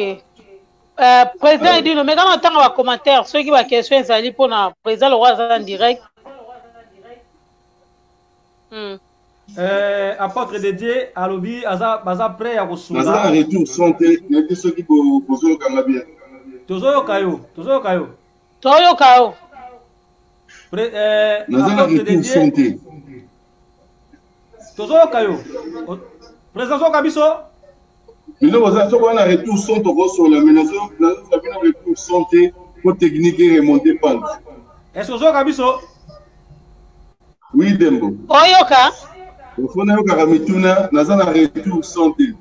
Président dit mais quand on entend un commentaire, ceux qui ont question ils pour le président le roi en direct. Apôtre dédié à lobby aza prêt à recevoir. Aza retour santé, il y a ceux qui posent au bien. Tozo kayo. Tozo kayo. Président Kabiso. Nous avons un retour santé sur la menace. Nous avons un retour santé pour technique et remonter pente. Est-ce que Tozo Kabiso? Oui, Dembo. Oyoka. Au fond, nous avons un retour santé.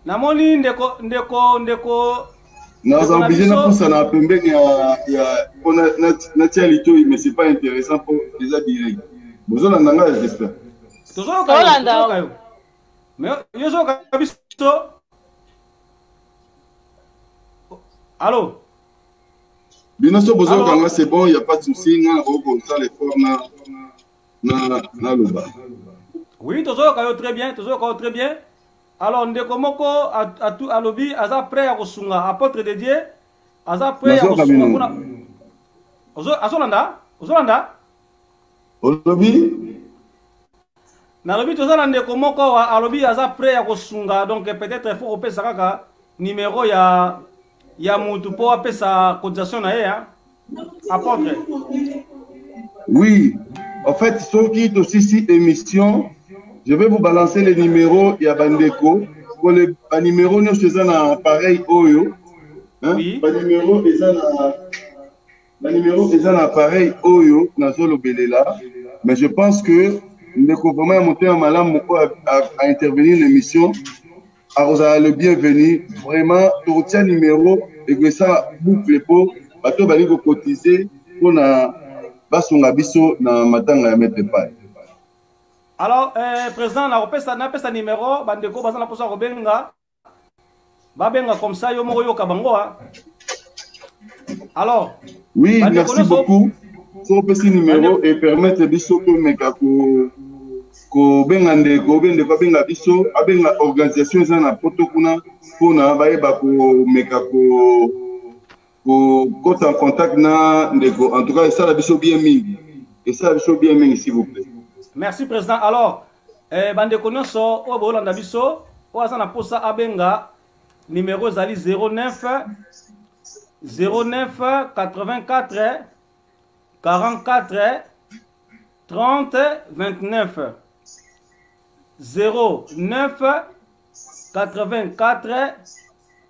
Namoni ndeko nous avons obligé de pousser na pembe na tialito mais c'est pas intéressant pour les direct. Vous en avez j'espère. Toujours kayo. Mais yozo kabiso. Allô. Binoso bozo kanga c'est bon, il y a pas de souci, na oko ça les formes na loba. Oui, toujours kayo très bien. Alors, ndeko moko à lobby aza prêt à kosunga apôtre de Dieu aza prêt à kosunga kuna Ozolanda lobby na lobby tozala ndeko moko à lobby aza prêt à kosunga donc peut-être il faut opesa kaka numéro ya mutu po apesa cotisation na ye apôtre. Oui, en fait ceux qui aussi émission. Je vais vous balancer les numéros, il y a Bandeko. Pour les numéros, nous faisons un appareil Oyo. Hein? Oui. Le numéro est un appareil Oyo, dans le Belela. Mais je pense que Ndeko vraiment monté un malin à intervenir l'émission. Alors, vous avez le bienvenu. Vraiment, tout le numéro et que ça boucle pour bateau baligo cotiser pour na basonga biso na matanga ya mettre pas. Alors, président, na pesa numéro, bandeko baza na posa kobenga. Babenga comme ça, yo moko yoka bango. Alors, oui, merci beaucoup. Faut pesa numéro et permettre biso ko meka ko benga ndeko benga biso, abenga organisation za na poto kuna pona baeba ko meka ko kota en contact na ndeko. En tout cas, ça la biso bien mingi. Et ça la biso bien mingi s'il vous plaît. Merci président. Alors, bande konoso o bolanda biso o azana posa abenga numéro zali 09 84 44 30 29 09 84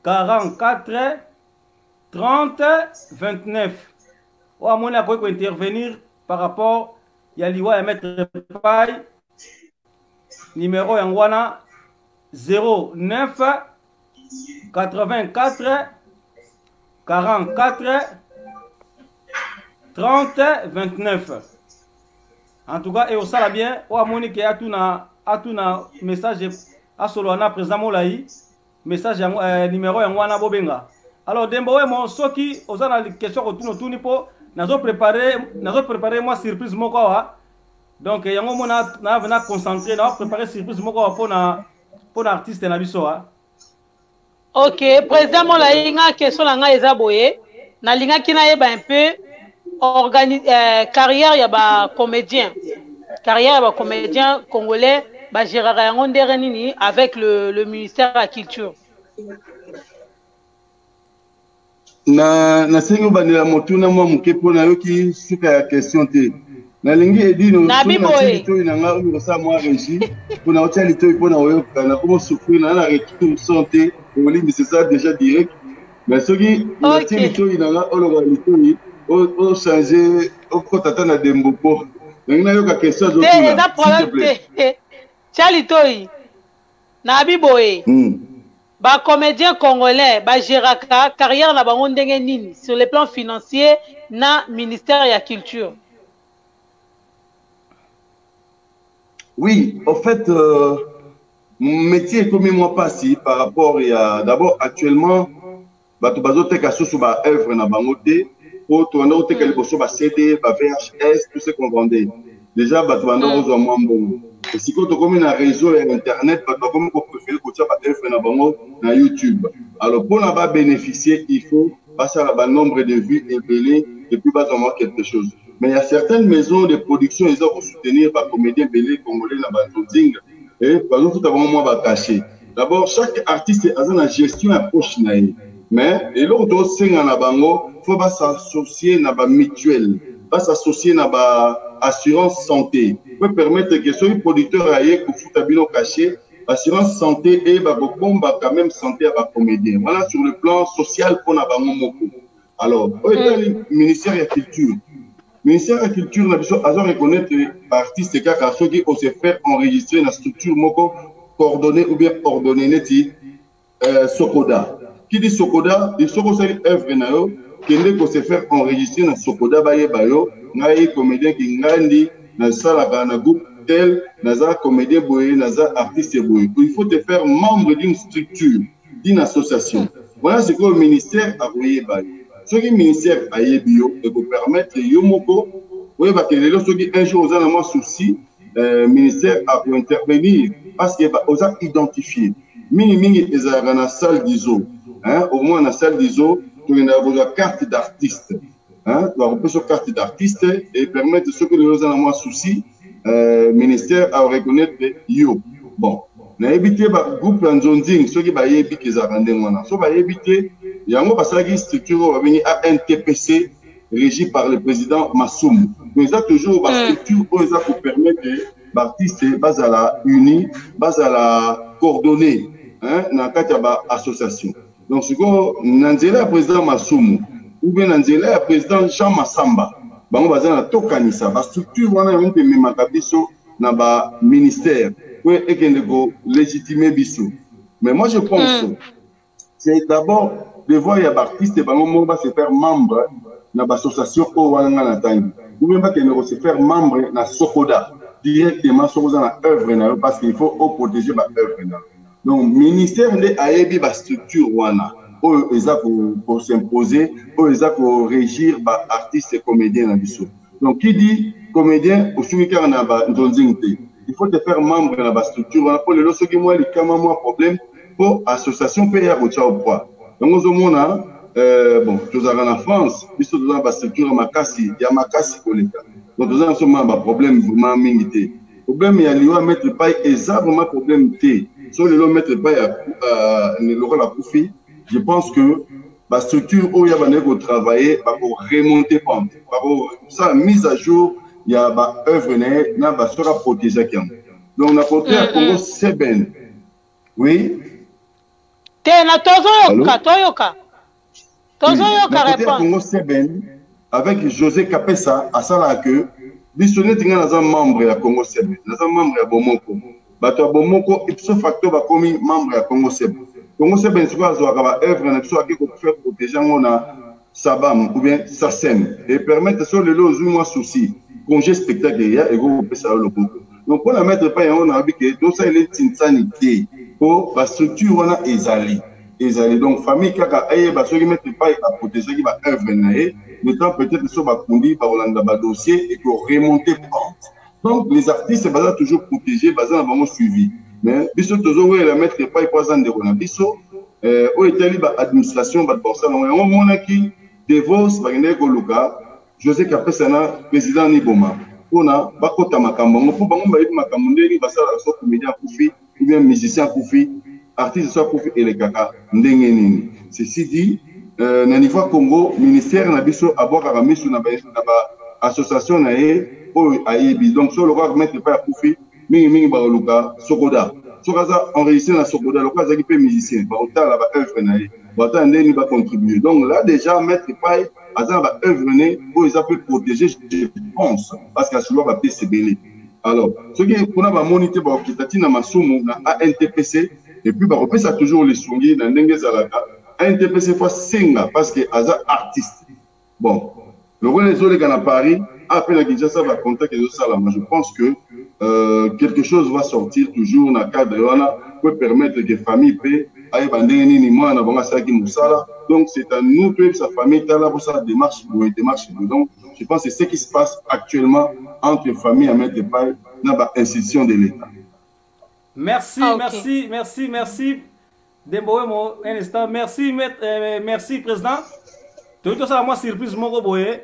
44 30 29. O amoni akoki intervenir par rapport ya liwa ya maître Pai numéro yangwana 09 84 44 30 29. En tout cas, et au sala bien, o amoni ke atuna message asolwana président Molai message numéro yangwana bobenga. Alors dembo we mon soki ozana question ko tuni po nazo préparer moi surprise moko wa. Donc yango mona na concentrer na préparer surprise moko wa pour artiste na biso wa. OK, président Molai nga question na nga eza boye. Na linga kina yeba un peu carrière ya ba comédien. Carrière ya ba comédien congolais ba gérera yango ndere nini avec le ministère de la culture. Na sengo bandela motuna mwa muke pona yoki suka ya question te. Na lingi edino na biboye to inanga umi kosa mwa régie pona otali to pona oyoka na komo souffrir na retour santé olimbi c'est ça déjà direct. Mais soki na tili to inanga ologa litoyi o changer o kotata na dembopo. Na yoka question zo tuna. Te problème te. Chali toyi. Na biboye. Ba comédien congolais ba géraka carrière na bango ndenge nini sur le plan financier na ministère ya culture. Oui, en fait mon métier est comme moi passé par rapport à d'abord actuellement bato bazote ka soso ba œuvre na bango te pour tourner au te ka liboso ba CD ba VHS tout ce qu'on vendait. Déjà bato bando zo mwa mbongo. Et si quand on a un réseau et internet, on préfère que na YouTube. Alors pour là-bas bénéficier, il faut passer à un nombre de vues élevées et puis pas vraiment quelque chose. Mais il y a certaines maisons de production, ils ont soutenir par comédiens belés congolais dans le et par exemple tout avant moi va cacher. D'abord chaque artiste a une gestion approche naïe. Mais et l'autre c'est en abango, faut pas s'associer na ba mutuelle, pas s'associer na ba assurance santé. Peut permettre que ce producteur aille pour foutre bien caché assurance santé et bah bomba quand même santé à ba comédien. Voilà sur le plan social qu'on a bango moko. Alors le ministère de la culture. Ministère de la culture n'a besoin reconnaître artistes et cas ceux qui osent faire enregistrer dans la structure moko coordonnée ou bien ordonnée neti Sokoda. Qui dit Sokoda, il faut que œuvre nayo qui ne se faire enregistrer dans Sokoda baye bayo ngai comédien qui ngandi na sala na groupe tel naza comédien boye naza artiste boye. Il faut te faire membre d'une structure, d'une association. Voilà ce que le ministère a voyé baye. Ce que le ministère a bio et pour permettre yomoko oui parce que les autres qui un jour ont un souci ministère a pour intervenir parce que aux a identifié mingi ils ont dans la salle d'ISO hein au moins dans la salle d'ISO tu as besoin carte d'artiste hein tu as besoin carte d'artiste et permettre ce que les autres ont un souci ministère a reconnaître yo bon na éviter ba groupe Nzonzing ceux qui ba yebi qu'ils a rendu wana so ba éviter yango basaki structure va venir à NTPC régi par le président Massoum. Mais ça toujours une structure pour permettre l'artiste base à la unie, base à la coordonnée, hein, dans la association. Donc ce que Nanzela président Massoum ou bien Nanzela président Jean Massamba, on va dire tokanisa, la structure wana yon te memaka biso na ba ministère pour ekende légitimer biso. Mais moi je pense c'est d'abord de voir les artistes et on va se faire membre dans l'association Owananga Natangi. Ou même pas qu'ils se faire membre dans Sokoda directement sur la œuvre parce qu'il faut protéger la œuvre. Donc le ministère de Aébi la structure wana pour s'imposer, pour régir les artistes et comédiens dans biso. Donc qui dit comédien au soumicar na ba ndonzingte. Il faut te faire membre dans la structure wana pour les lorsque moi les camama problème pour association payer au poids. Donc, au monde, bon, nous avons en France, puisque nous avons une structure Makassi, il y a Makassi pour l'État. Donc, nous avons un problème vraiment minité. problème ya liwa mettre pas exactement problème T sur le mettre pas le local la profit je pense que la structure où il y a besoin de travailler pour remonter pente pour ça mise à jour il y a ba œuvre na ba sera protéger donc on a côté à Congo c'est ben oui tena tozoyoka Congo c'est ben avec José Kapesa à ça que bisonné tinga naza membre ya Congo c'est ben naza membre ya Bomoko bato ya Bomoko ipso facteur ba komi membre ya Congo c'est ben Congo c'est ben soit ba œuvre na biso aki ko faire protéger ngona sabam ou bien SACEM et permettre sur le lot moins souci congé spectacle ya et go pesa le beaucoup donc pour la mettre pas on a vu que tout ça il est insanité pour la structure on a ezali donc famille kaka aye ba so ki mettre pas à protéger qui ba œuvre naé le temps peut-être sur ba kundi ba olanda ba dossier et pour remonter pente donc les artistes bazar toujours protégés bazar vraiment suivi mais biso toujours la mettre pas poison de rona biso au etali ba administration ba borsa on monaki devos ba ngene ko luka José Kapesana président Niboma ona bakota makambo pour bango ba yidi makambo ndeni basala so comédien kufi ou bien musicien kufi artiste soit kufi et les kaka ndenge nini ceci dit na niveau Congo ministère na biso aboka misu na ba association na e o ayebi donc so le roi mettre pas kufi mingi ba luka sokoda sokaza enregistré na sokoda le roi zaki pe musicien ba otala ba œuvre na e ba ta ndeni ba contribuer donc là déjà mettre pas Azan va œuvrer pour les appeler protéger, je pense, parce qu'à ce moment, c'est belé. Alors, ce qui est pour nous, moniter, qui na masumu na ANTPC, et puis, ça toujours les soigner dans l'Engezalaka. ANTPC fois singa, parce que Azan artiste. Bon, le rôle des autres à Paris, après la Kinshasa va contacter les autres. Je pense que quelque chose va sortir toujours dans le cadre pour permettre que les familles paient. Donc c'est à nous que sa famille pour sa démarche. Donc je pense que c'est ce qui se passe actuellement entre familles à mettre pas dans l'institution de l'État. Merci, merci. Demboemo, un instant. Merci président. Tout ça moi surprise moko boye.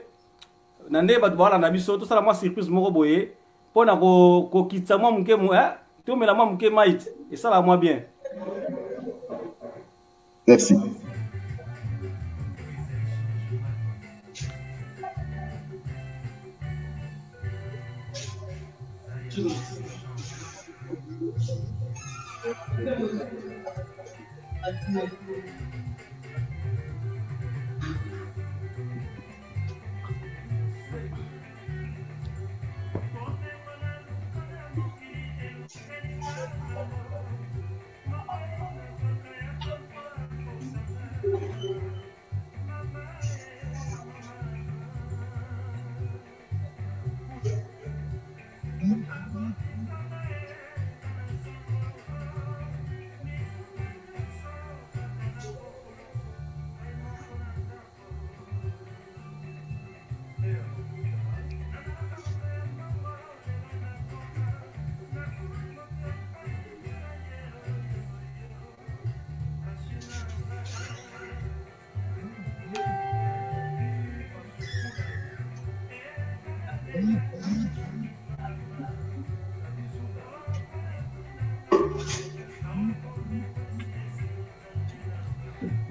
Nande bat bala na biso tout ça moi surprise moko boye. Pona ko kitsa moi muke mo to mela moi muke mait. Et ça la moi bien. Merci.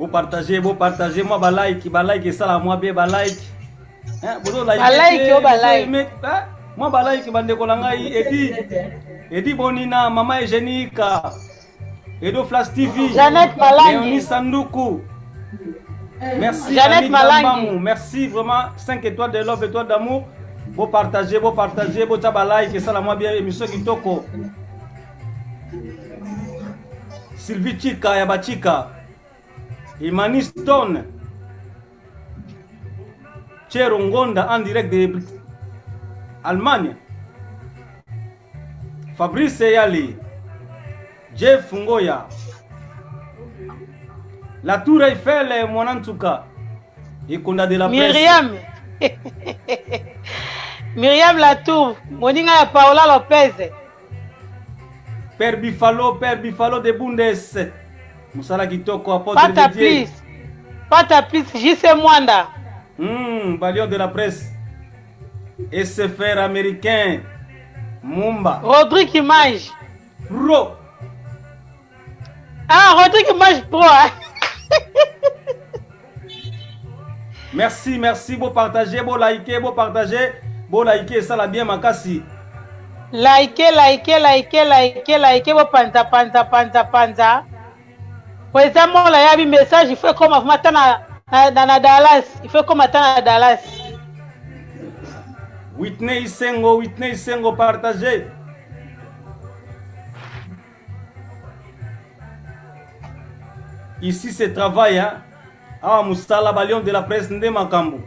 Vous partagez, moi like ça la moi bien like. Hein, vous like moi like bande kolanga Edi Bonina, Maman Eugénique, Edo Flash TV, Jeannette Malangi, Léonie Sandoukou. Merci Jeannette Malangi. Merci vraiment 5 étoiles de love, étoiles d'amour. Vous partagez, vous taba like ça la moi bien émission Kitoko. Sylvie Chika Yabachika. Imani Stone, Chero Ngonda en direct de Allemagne, Fabrice Yali, Jeff Ngoya, la Tour Eiffel, Monantuka, Ikonda de la presse. Myriam Latour, Moninga Paola Lopez, Père Bifalo de Bundes. Musala Kitoko, apôtre de Dieu. Pata plus, JC Mwanda. Balion de la presse. SFR américain. Mumba. Rodrigue Image. Pro. Ah, Rodrigue Image Pro. Hein? Merci, merci. Beau partager, beau liker, beau partager. Beau liker, ça la bien makasi. Liker, beau panza. Président Mola yabi message, il fait comme matin na Dallas. Il fait comme matin à Dallas. Whitney Sengo, partagez. Ici c'est travail, hein. Ah, Moussala Balion de la presse de Makambu.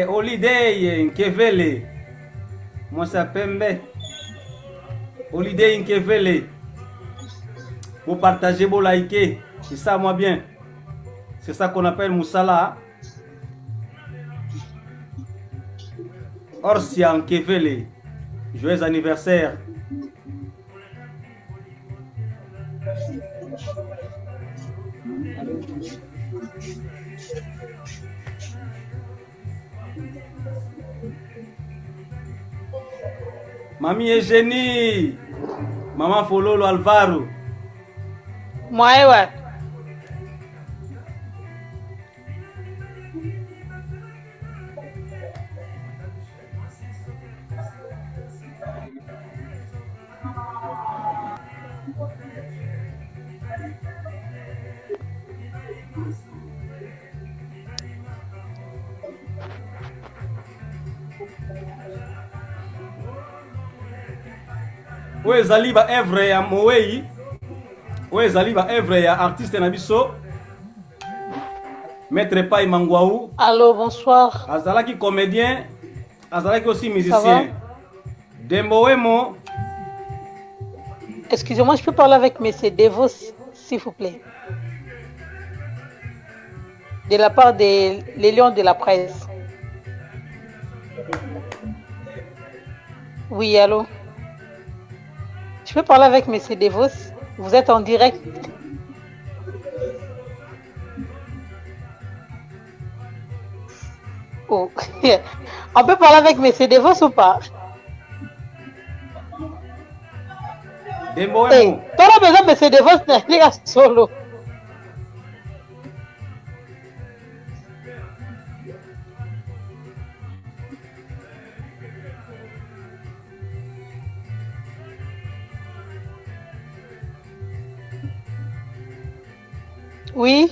Holiday, Nkevele. Moi ça Pembe. Holiday Nkevele. Vous partagez, vous likez. C'est ça, moi bien. C'est ça qu'on appelle Moussala. Orsia Nkevele. Joyeux anniversaire. Mamie Eugénie, Maman Fololo Alvaro. Moi, ouais. Oui, Zaliba Evre ya Moei. Oui, Zaliba Evre ya artiste Nabiso. Maître Pai Mangwaou. Allô, bonsoir. Azalaki comédien. Azalaki aussi musicien. Demboemo. Excusez-moi, je peux parler avec M. Devos, s'il vous plaît. De la part des Lions de la presse. Oui, allô. Je peux parler avec M. Devos. Vous êtes en direct. Oh. On peut parler avec M. Devos ou pas? Demboemo. Hey, tu as besoin de M. Devos d'aller solo. Oui.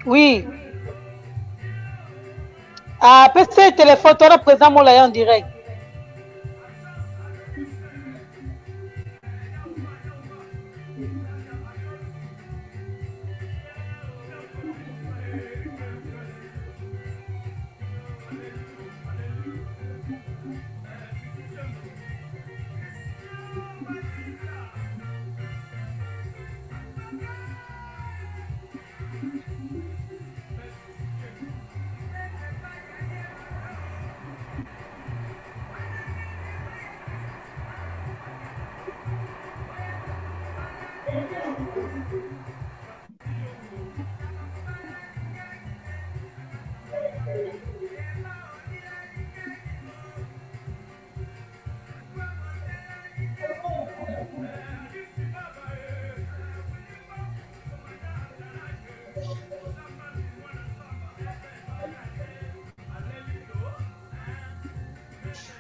Oui. Ah, PC téléphone, tu as présent mon en direct.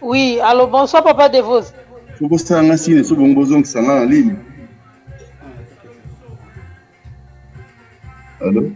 Oui, allô, bonsoir Papa Devos. Sokosanga sine sobongozo sanga en ligne. Allô?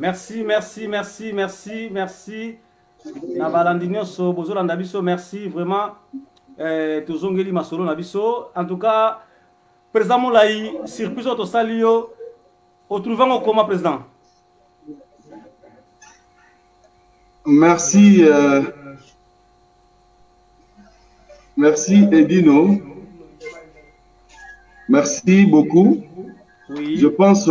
Merci, merci, merci, merci, merci. Nabalandinyo so bozolanda biso, merci vraiment. Tozongeli masolo na biso. En tout cas, président Moulayi, surprise au salio. Au trouvant comment président. Merci, merci Edino. Merci beaucoup. Oui. Je pense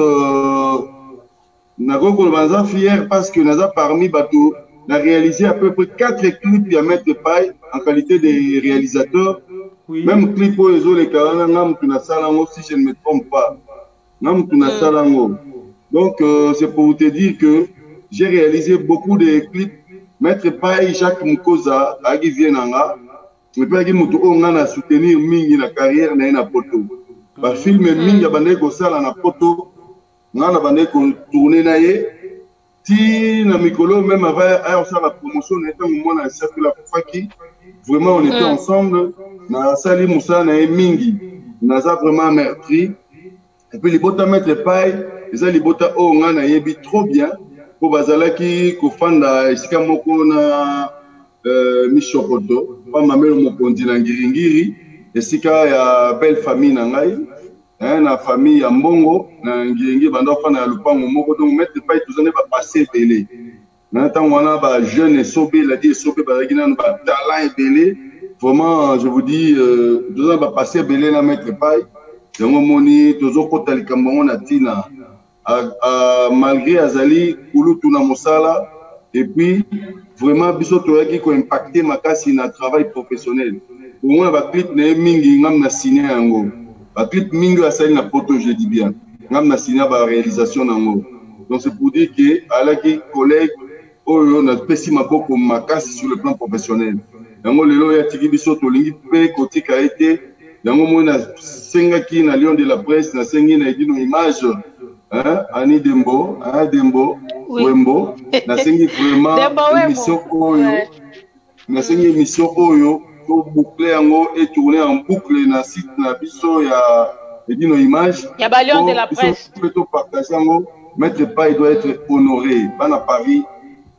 Nago Kolbanza fier parce que Naza parmi Bateau a réalisé à peu près 4 clips à mettre paille en qualité de réalisateur. Oui. Même clip où ils ont les carans, si je ne me trompe pas. Donc c'est pour te dire que j'ai réalisé beaucoup de clips. Mettre paille Jacques Mukoza, Agi Vienanga, et puis Agi Muto on a soutenir Mingi la carrière na poto. Ba film Mingi abandé ko sala na poto, ngana bandé ko tourner na ye. Ti na mikolo même avant à faire la promotion n'était au moment na cercle la Faki. Vraiment on était ensemble na sali Moussa na Mingi. Naza vraiment meurtri. Et puis les botas mettre paille, les botas oh ngana yebi trop bien. Pour bazalaki kofanda esika moko na Mishokoto pa mamelo mokonzi na Ngiringiri esika ya belle famille na ngai na famille ya Mbongo na Ngiringiri banda fana ya lupango moko donc mettre pas tozane ba passer belé na tant wana ba jeune sobe la dit sobe bazaki na ba talent belé vraiment je vous dis tozane ba passer belé na mettre pas yango moni tozo kota likambo na tina malgré Azali, Kouloutou na Mosala, et puis vraiment, Bisoto qui a impacté ma casse dans le travail professionnel. Pour moi, le clip n'est mingi, ngam na signé yango. Le clip mingi a signé na photo, je dis bien. Ngam na signé la réalisation yango. Donc c'est pour dire que alaki collègue, on a pesi ma beaucoup ma casse sur le plan professionnel. Yango lelo ya tiki Bisoto lingi pe côté a été. Yango mo na senga ki na Lion de la Presse na sengi na edino image. Ani Dembo, Dembo, Wembo, nasengi vraiment émission Oyo, nasengi émission Oyo, pour boucler et tourner en boucle na site na biso ya Edino Image. Il y a Lion de la Presse. Plutôt partager mettre pas il doit être honoré. Ban à Paris,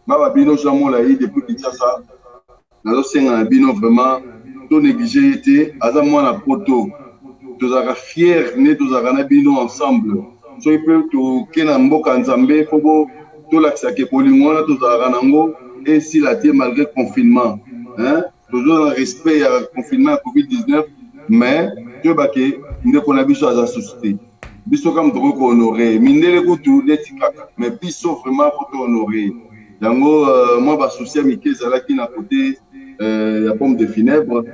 ma bino Jean Laï depuis Kinshasa. Nazo senga bino vraiment to négligé été, azamwa na poto. Tozara fier né tozara na bino ensemble. So il peut tout kena mboka nzambe kobo to lakisa ke kolingwana to zaranango et si la tie malgré confinement toujours un respect à confinement Covid-19 mais Dieu baké ndeko na biso za société biso comme to ko honorer mindele ko tout netika mais biso vraiment faut honorer yango moi ba souci mike zala ki na côté ya pomme de funèbre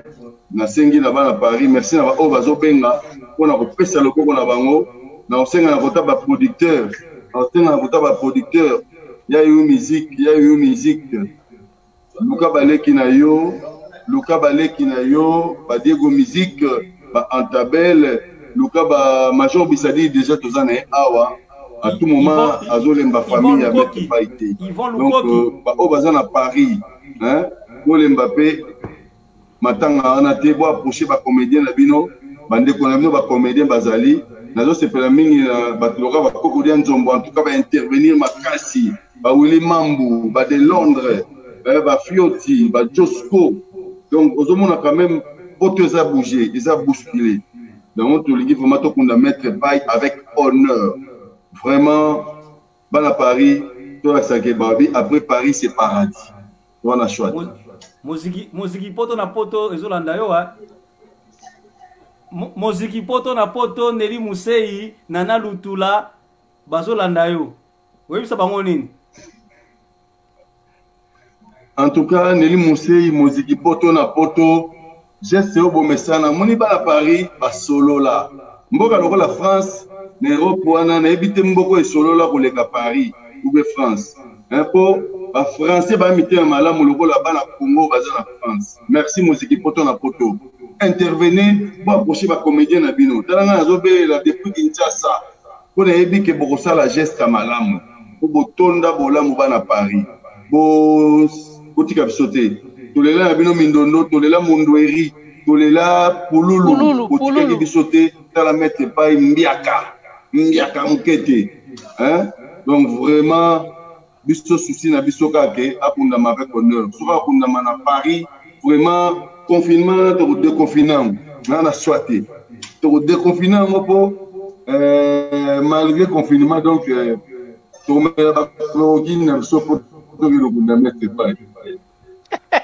na sengi na bana Paris merci na ba o bazo benga pona ko pesa lokoko na bango. Na osenga na vota ba producteur, osenga na vota ba producteur, il y a eu musique, Luka Baleki na yo, ba Diego musique, ba Antabel, Luka ba Major Bissadi déjà tozana awa, à tout moment azolemba famille avec pas été. Donc ba obazana Paris, pour Mbappé matanga na te bo approcher ba comédien na bino, bande konamino ba comédien bazali. Nazo sepela mingi batuloka ba kokodia nzombo en tout cas va intervenir makasi ba Willy Mambu ba de Londres ba Fioti ba Josco donc ozomona quand même poto ça bouger ils a bousculé donc tout l'équipe vraiment to kunda mettre bail avec honneur vraiment bana Paris to la saké babi après Paris c'est paradis on a choisi muziki poto na poto ezolanda yo Moziki poto na poto Neli Musei Nana Lutula bazolanda yo. Oui, ça bango nini? En tout cas, Neli Musei Moziki poto na poto, geste au bomesana moni ba Paris ba solo la. Mboka loko la France, na Europe wana na ebite mboko e solo la ko leka Paris ou be France. Po ba français ba mité malamu loko la ba na Congo baza na France. Merci Moziki poto na poto. Intervenez pour approcher ma comédien na bino. Talanga azobe la depuis Kinshasa. Pour ebi ke bokosa la geste malamu. Pour botonda bolamu bana Paris. Bo kotika bisote. Tolela bino mindondo, tolela mondweri, tolela pululu, kotika bisote, tala mettre pas mbiaka mukete. Donc vraiment biso souci na biso kake akundama avec honneur soka akundama na Paris vraiment confinement to déconfinement na soité to déconfinement po malgré confinement donc to mela ba chloroquine so po to le kundama pas.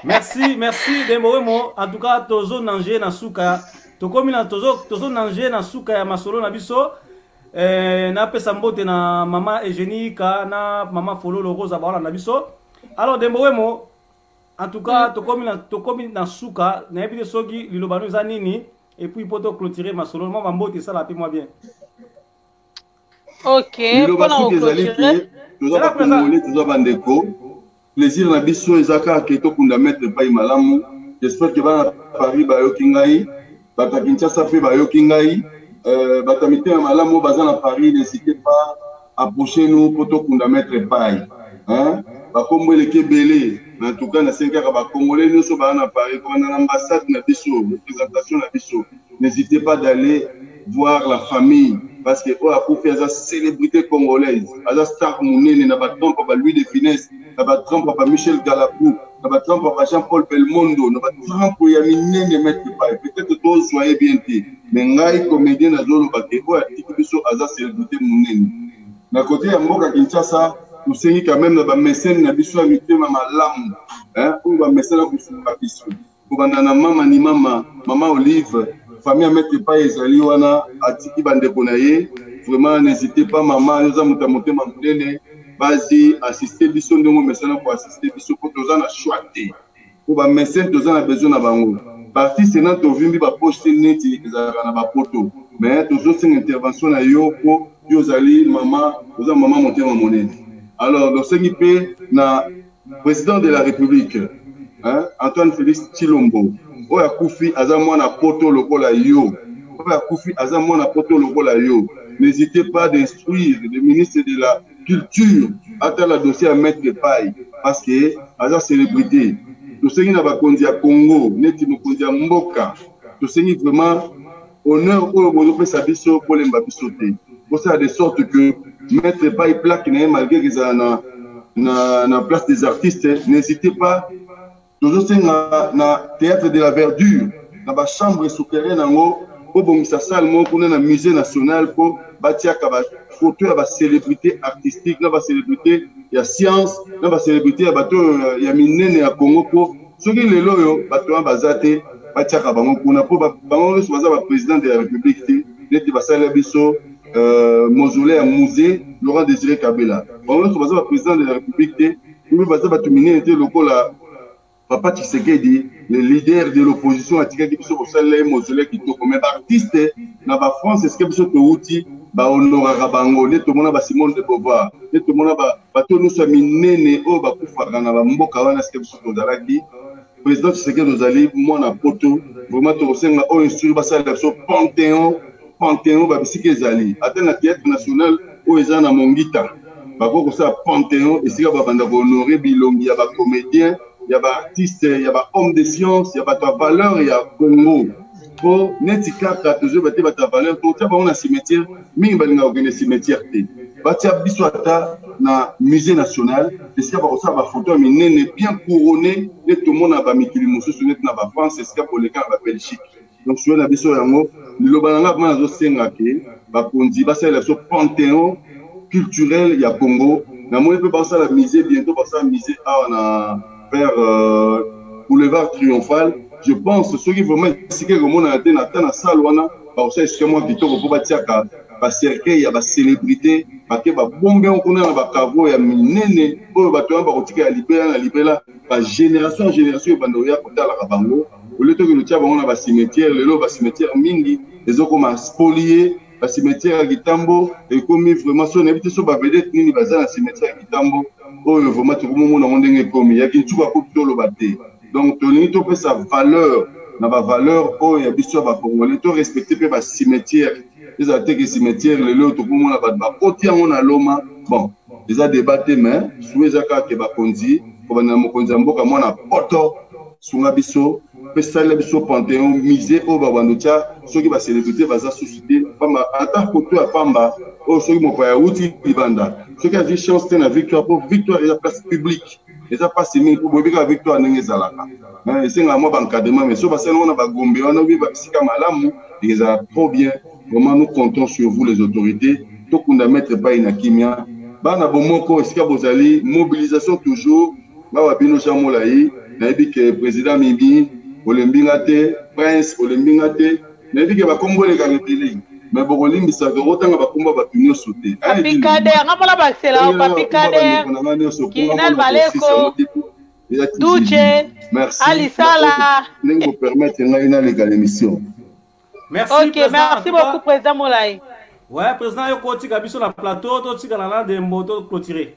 Merci Demoremo. En tout cas, tozo nanje na suka. Tokomi na tozo nanje na suka ya masolo na biso. Na pesa mbote na mama Eugénie ka na mama Fololo Rosa bala na biso. Alors Demoremo, en tout cas, tokomi na suka na ebite soki lilobano za nini et puis poto clôturer masolo mama mbote ça la paie moi bien. OK, pour clôturer. Tozo bandeko. Plaisir na biso ezaka ke to kunda mettre pa malamu. J'espère que va Paris ba yo kingai, ba Kinshasa pe ba yo kingai, ba tamite malamu baza na Paris, n'hésitez pas à approcher nous pour to kunda mettre pa. Hein? Ba kombo le kebele, en tout cas na 5 heures ba congolais nous so ba na Paris comme na l'ambassade na biso, représentation na biso. N'hésitez pas d'aller voir la famille parce que oh akufi aza célébrité congolaise, aza star munene na ba trompe ba Louis de Finesse. Na ba trompe papa Michel Galapou, na ba trompe papa Jean-Paul Belmondo, na ba trompe ya minene mettre pas. Peut-être tous soyez bien té. Mais ngai comédien na zolo ba ke ko atiki biso aza célébrité munene. Na côté ya mboka Kinshasa, nous sengi quand même na ba mécène na biso ya mitema malamu. Hein, ou ba mécène na kusunga biso. Ko banda na mama ni mama Olive, famille mettre pas ezali wana atiki bandeko na ye. Vraiment n'hésitez pas maman, nous a monté monene. Vas-y, assister biso ndongo mécène pour assister biso pour tous na choité. Pour ba mécène tous na besoin na bango. Parti sénat to vimbi ba poster neti ezala na ba poto. Mais toujours une intervention na yo pour yozali maman, oza maman monter monene. Alors le CNP na président de la République, hein, Antoine Félix Tshilombo. Oya kufi aza mwana poto lokola yo. Oya kufi aza mwana poto lokola yo. N'hésitez pas d'instruire le ministre de la Culture à la dossier à mettre paille parce que à la célébrité tout ce qui n'a pas conduit à Congo n'est-il pas conduit à Mboka tout ce qui vraiment honneur au monde fait sa biso pour les mbabisoter pour ça de sorte que mettre paille plaque malgré qu'ils na place des artistes n'hésitez pas toujours c'est na théâtre de la verdure dans la chambre souterraine en haut pour bongisa salle mon qu'on a musée national pour bâtir photo ya ba célébrité artistique na ba célébrité ya science na ba célébrité ya bato ya minene ya Congo ko soki lelo yo bato bazate batiaka bango kuna po bango so baza ba président de la République te neti basala biso mausolée ya musée Laurent Désiré Kabila bango so baza ba président de la République te nous baza bato minene te lokola Papa Tshisekedi, le leader de l'opposition a tiré biso ko sala mausolée qui to comme artiste na ba France est-ce que biso to outi ba honorara bango ne to mona ba Simone de Beauvoir ne to mona ba to nous minene o ba kufaka na ba mboka wana est-ce que biso to zalaki président Tshisekedi ozali mona poto vraiment to senga o instruire ba sala biso Panthéon ba bisiki ezali atena théâtre national o eza na Mongita ba ko sa Panthéon et sika ba banda ko honorer bilongi ya ba comédien ya ba artiste ya ba homme de science ya ba ta valeur ya Congo pour netika ka toujours bate ba ta valeur pour ta ba on a cimetière mingi balinga organiser cimetière te batia biso ata na musée national esika ba ko sa ba photo minene bien couronné et tout le monde a ba mikili mosusu net na ba France esika pour les cas ba Belgique donc sur na biso yango le bananga ma zo senga ke ba kondi ba sala so Panthéon culturel ya Congo na mo peut passer la musée bientôt passer la musée na vers boulevard Triomphal. Je pense ceux qui vraiment si que comme on a été na salle wana ba aussi c'est moi qui to ko batia ka ba cercueil ya ba célébrité ba ke ba bombe on connaît na ba kavo ya minene o ba to ba kotika ya libela ba génération bando ya kotala ka bango au lieu to que le tia bango na ba cimetière lelo ba cimetière mingi ezoko ma spolier ba cimetière ya Kitambo et comme vraiment so na bité so ba vedette nini baza na cimetière ya Kitambo oyo vraiment to komo na ndenge komi ya kintuka ko tolo baté donc toni to pe sa valeur na ba valeur oyo ya biso ba congolais to respecter pe ba cimetière les attaques de cimetière lelo to komo na ba koti yango na loma bon les a débatté mais soueza ka ke ba konzi ko bana mo konza mboka mona poto sunga biso pe sala biso Panthéon musée o ba bandotia soki ba célébrité baza suscité pamba ata koto ya pamba oh ce qui m'a pas outil libanda ce qui a dit chance de la victoire pour victoire et la place publique et ça passe mais pour la victoire n'est zalaka mais c'est un moi encadrement mais so parce que on a ba gombe on a oui ba sika malamu et ça trop bien vraiment nous comptons sur vous les autorités tout qu'on a mettre pas une kimia bana bomoko esika bozali mobilisation toujours ba wabino chamolayi na ebi que président Mimi olembingate prince olembingate na ebi que ba kombo le kaneteli mais bon limbi ça que autant ba komba ba tunyo sauter papikade ngamola ba sela papikade kinal baleko Douche Alisala nous permettre une l'émission. Merci. Ok, merci beaucoup président Moulaye. Ouais, président Yoko tika biso na plateau to tika na de moto clôturer.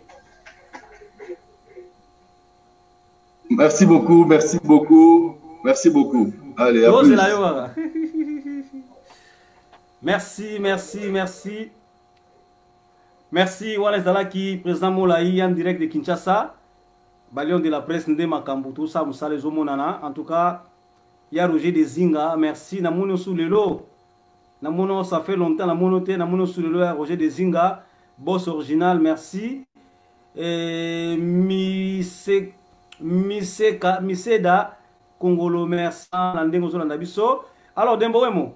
Merci beaucoup, merci beaucoup. Merci beaucoup. Allez, à plus. Merci, merci, merci. Merci Wala Zalaki, président Moulaye en direct de Kinshasa. Balion de la presse Ndé Makambu, tout ça, Moussa Zomonana. En tout cas, il y a Roger Dezinga. Merci, Namono Soulelo. Namono, ça fait longtemps, Namono Té, Namono Soulelo, Roger Dezinga. Boss original, merci. Et Miseda, Congolo, merci. Nandengo Zolandabiso. Alors, Demboemo,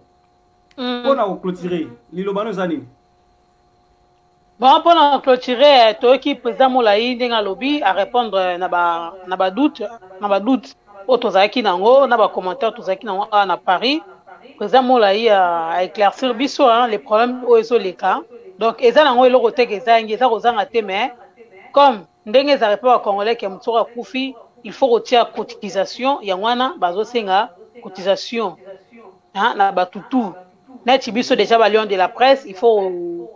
on a clôturé. Lilo Bano Zani. Bon, pour clôturer, toi qui président Moulaye Ndenga Lobby à répondre na ba doute au tozaki nango na ba commentaire tozaki nango na Paris. Président Moulaye a éclaircir biso les problèmes au les cas. Donc eza nango eloko te kezangi eza kozanga te mais comme ndenge za répondre à congolais qui mtsora kufi, il faut retirer cotisation ya wana bazo senga cotisation. Hein na batutu. Na tibiso déjà ba lion de la presse, il faut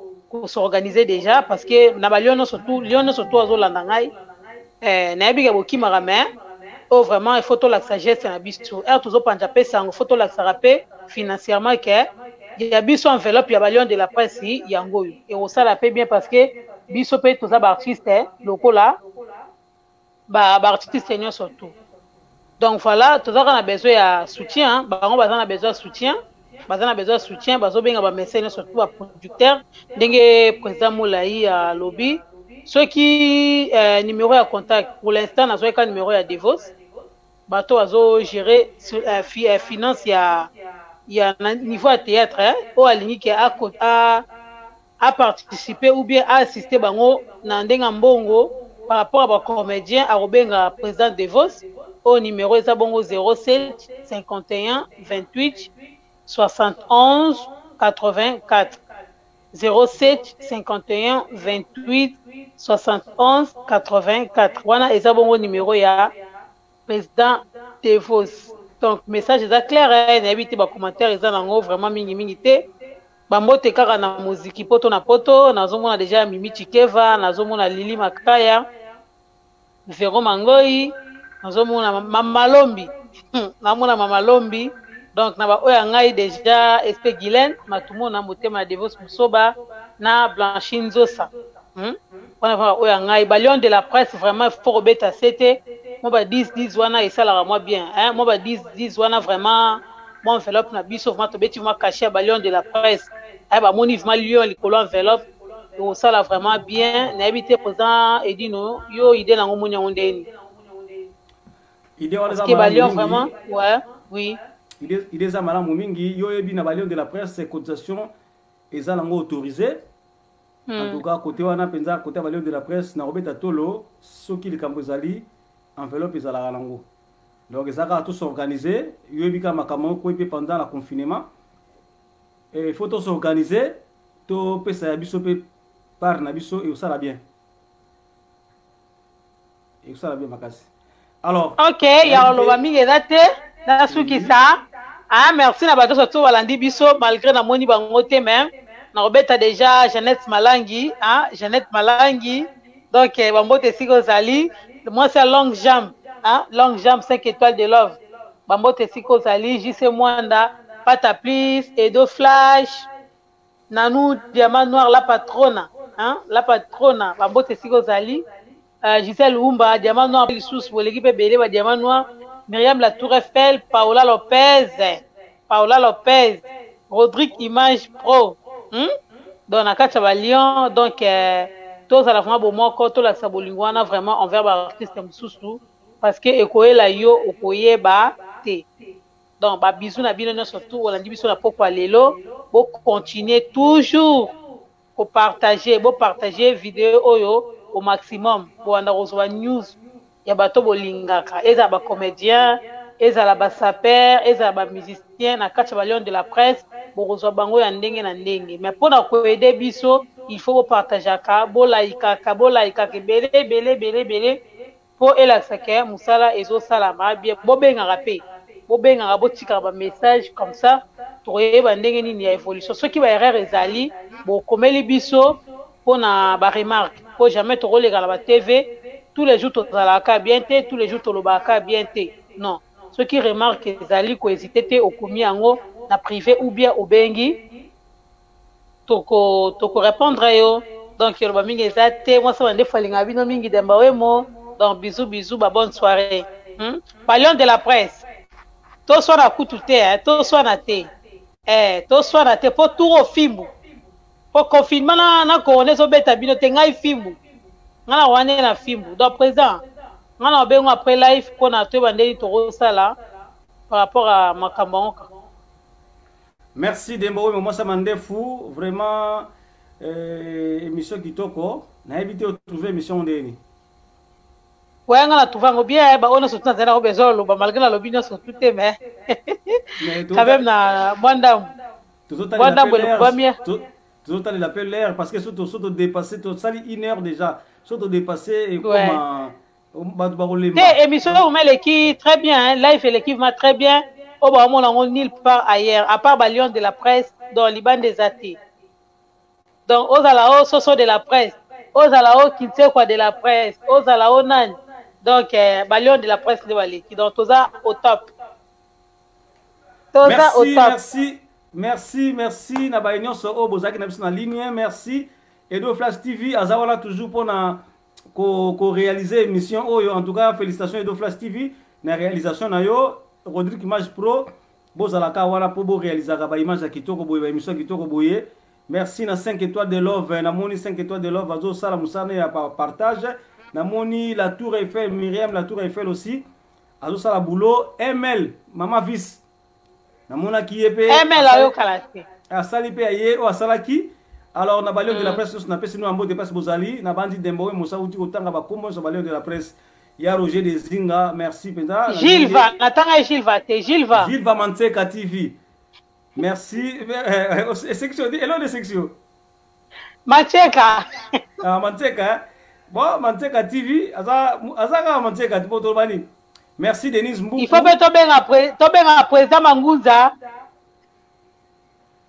s'organiser déjà parce que na ba lion surtout azo landangai na biga boki marame oh vraiment il faut to la sagesse na biso toujours panja pesa faut to la rapé financièrement que il y a biso enveloppe ya ba lion de la presse yango et on ça la paie bien parce que biso peut tous ba artiste lokola ba artiste senior surtout donc voilà tous on a besoin de soutien bango bazana besoin de soutien bazana besoin de soutien bazo benga ba mécène surtout ba producteur ndenge président Moulaye à lobby ceux qui numéro à contact pour l'instant na zoeka numéro ya Devos bato azo gérer finance ya niveau à théâtre au aligné qui a participer ou bien à assister bango na ndenga mbongo par rapport à ba comédien à robenga président Devos au numéro eza bongo 07 51 28 71 84 07 51 28 71 84 wana eza bongo numéro ya président Devos. Donc message est clair n'habite ba commentaire eza nango vraiment mingi te bambote kaka na muziki poto na poto nazomona déjà Mimi Chikeva nazomona Lili Makaya Vero Mangoi nazomona Mama Lombi namona Mama Lombi. Donc na ba oya ngai déjà SP Guylaine matumo na motema Devos Musoba na Blanchine Zosa on va oya ngai ba lion de la presse vraiment faut beta c'était moi ba 10 wana et ça la moi bien hein moi ba 10 wana vraiment mon enveloppe na biso vraiment to beti moi caché ba lion de la presse ai ba moni vraiment lion likolo enveloppe et ça la vraiment bien na habité présent Edino yo idée na ngomunya ondeni idée wala za ba lion vraiment ouais oui idée za malamu mingi yo yebi na ba lion de la presse cotisation eza lango autorisé. En tout cas côté wana penza côté ba lion de la presse na robeta tolo soki likambo ezali enveloppe ezala lango. Donc ça va tout s'organiser yo yebi ka makambo ko epe pendant le confinement et il faut tout s'organiser to pesa ya biso pe par na biso et ça la bien. Et ça la bien makasi. Alors OK ya lo ba mingi date na suki ça. Ah merci na bato surtout balandi biso malgré na moni bango te même na robeta déjà Jeannette Malangi hein Jeannette Malangi donc bambote siko zali moi c'est longue jambe hein longue jambe 5 étoiles de love bambote siko zali JC Mwanda Pata Please Edo Flash Nanou Diamant Noir la patrona hein la patrona bambote siko zali Gisèle Oumba Diamant Noir sous pour l'équipe belé ba Diamant Noir Myriam La Tour Eiffel, Paola Lopez, Rodrigue Image Pro, Donc na kati ba Lyon donc tous à la vraiment bomoko to la sabolingwana vraiment envers ba artiste mususu parce que ekoyela yo okoyeba te. Donc ba bisou na bino nyonso surtout olandi biso na poko lelo bo continuer toujours pour partager vidéo oyo au maximum pour anda reçoit news ya bato bolingaka eza ba comédien eza ba saper eza ba musicien na kati ba Lion de la presse bo reçoit bango ya ndenge na ndenge mais pour na ko aider biso il faut partager ka bo like belé pour elakisa ke musala ezo salama bien bo benga pe bo benga bo tika ba message comme ça toyeba ndenge nini ya évolution soki ba erreur ezali bo komeli biso pona ba remarque pour jamais to relega na ba TV tous les jours tozalaka bien te tous les jours tolobaka bien te non ceux qui remarquent ezali ko hésiter te okomi yango na privé ou bien obengi toko répondre yo donc yoloba mingi ezate moi ça bande falinga bino mingi demba wemo donc bisous ba bonne soirée Lion de la presse to so na kutu te to so na te to so na te po tour au fimbu po confinement na corona zo beta bino te ngai fimbu ngana wane na fimbu donc président ngana bengo après live ko na to bande to sala par rapport à makambo. Merci Dembo, moi ça m'a fou vraiment émission kitoko na évité de trouver émission ndeni. Ouais ngana trouver bien ba ona surtout na besoin lo ba malgré la lobby surtout mais quand même na mwanda le premier tout à l'appel l'air parce que surtout dépasser tout ça 1 heure déjà surtout dépasser et comment émission on met l'équipe très bien live l'équipe va très bien au bas on nulle part ailleurs à part Lion de la presse dans Liban des athées donc aux alao soso de la presse aux alao qui sait quoi de la presse aux alao nan donc Lion de la presse de Wali qui donc toza au top toza au top merci na ba union so obozaki na biso na ligne merci Edo Flash TV azawala toujours pour na ko réaliser émission oyo en tout cas félicitations Edo Flash TV na réalisation na yo Rodrigue Image Pro bozalaka wana po bo réalisaka ba image ya kitoko boye ba émission kitoko boye merci na 5 étoiles de love na moni 5 étoiles de love azo sala musana ya partage na moni la Tour Eiffel Myriam la Tour Eiffel aussi azo sala boulot ML Mama Vis na mona ki yepe ML ayo kalate asali pe aye o asalaki alors na Lion de la presse na pesi no ambo de passe bozali na bandi Dembo Musa uti kotanga ba kombo so Lion de la presse. Il y a Roger Dezinga, merci Penda. Gilles va, Natanga Gilles va Manteka TV. Merci. Section, hello de section. Manteka. Ah, Manteka. Bon, Manteka TV, Azaka Manteka Tibotobani. Merci Denise Mboukou. Il faut que tu bien président Mangunza.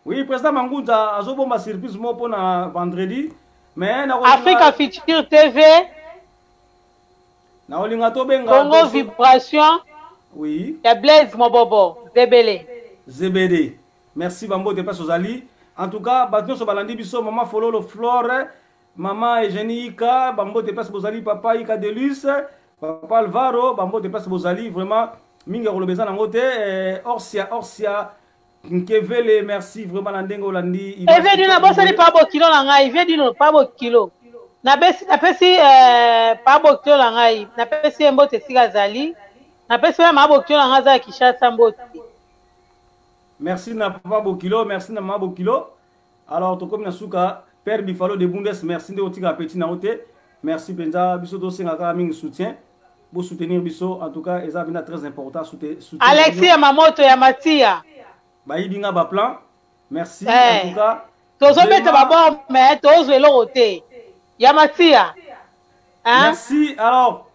Oui, président Mangunza, Azobomba surprise mo pour vendredi. Mais Africa Future TV. Congo Vibration. Oui. Et Blaise Mobobo. Zebede. Merci Bambo de Passe aux Ali. En tout cas, Batno Sobalandi Bisso, Maman Fololo Flore, Maman Eugénie Ika, Bambo de Passe aux Ali, Papa Ika Delus, Papa Alvaro, Bambo de Passe aux Ali. Vraiment, Minga Rolobeza Nangote, Orsia, Nkevele, merci vraiment Nandengo Landi. Il vient d'une bosse de pas beau kilo là, il vient d'une pas beau kilo. Na pesi pa bokyo la ngai na pesi mbote sika zali na pesi ma bokyo la ngaza Kishasa mbote. Merci na papa bokilo merci na ma bokilo alors to comme na suka père Bifalo de Bundes merci de otika petit na ote merci penza biso to singa ka mingi soutien pour soutenir biso en tout cas eza bina très important soutenir Alexis ya mamoto ya Matia ba yibinga ba plan merci en tout cas tozo bete ba bon mais tozo le roté Yamatia. Hein? Merci. Alors,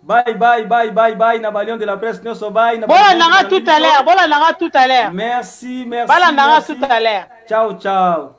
bye na Lion de la presse. Bye. Voilà, nanga tout à l'heure. Merci. Voilà, nanga tout à l'heure. Ciao.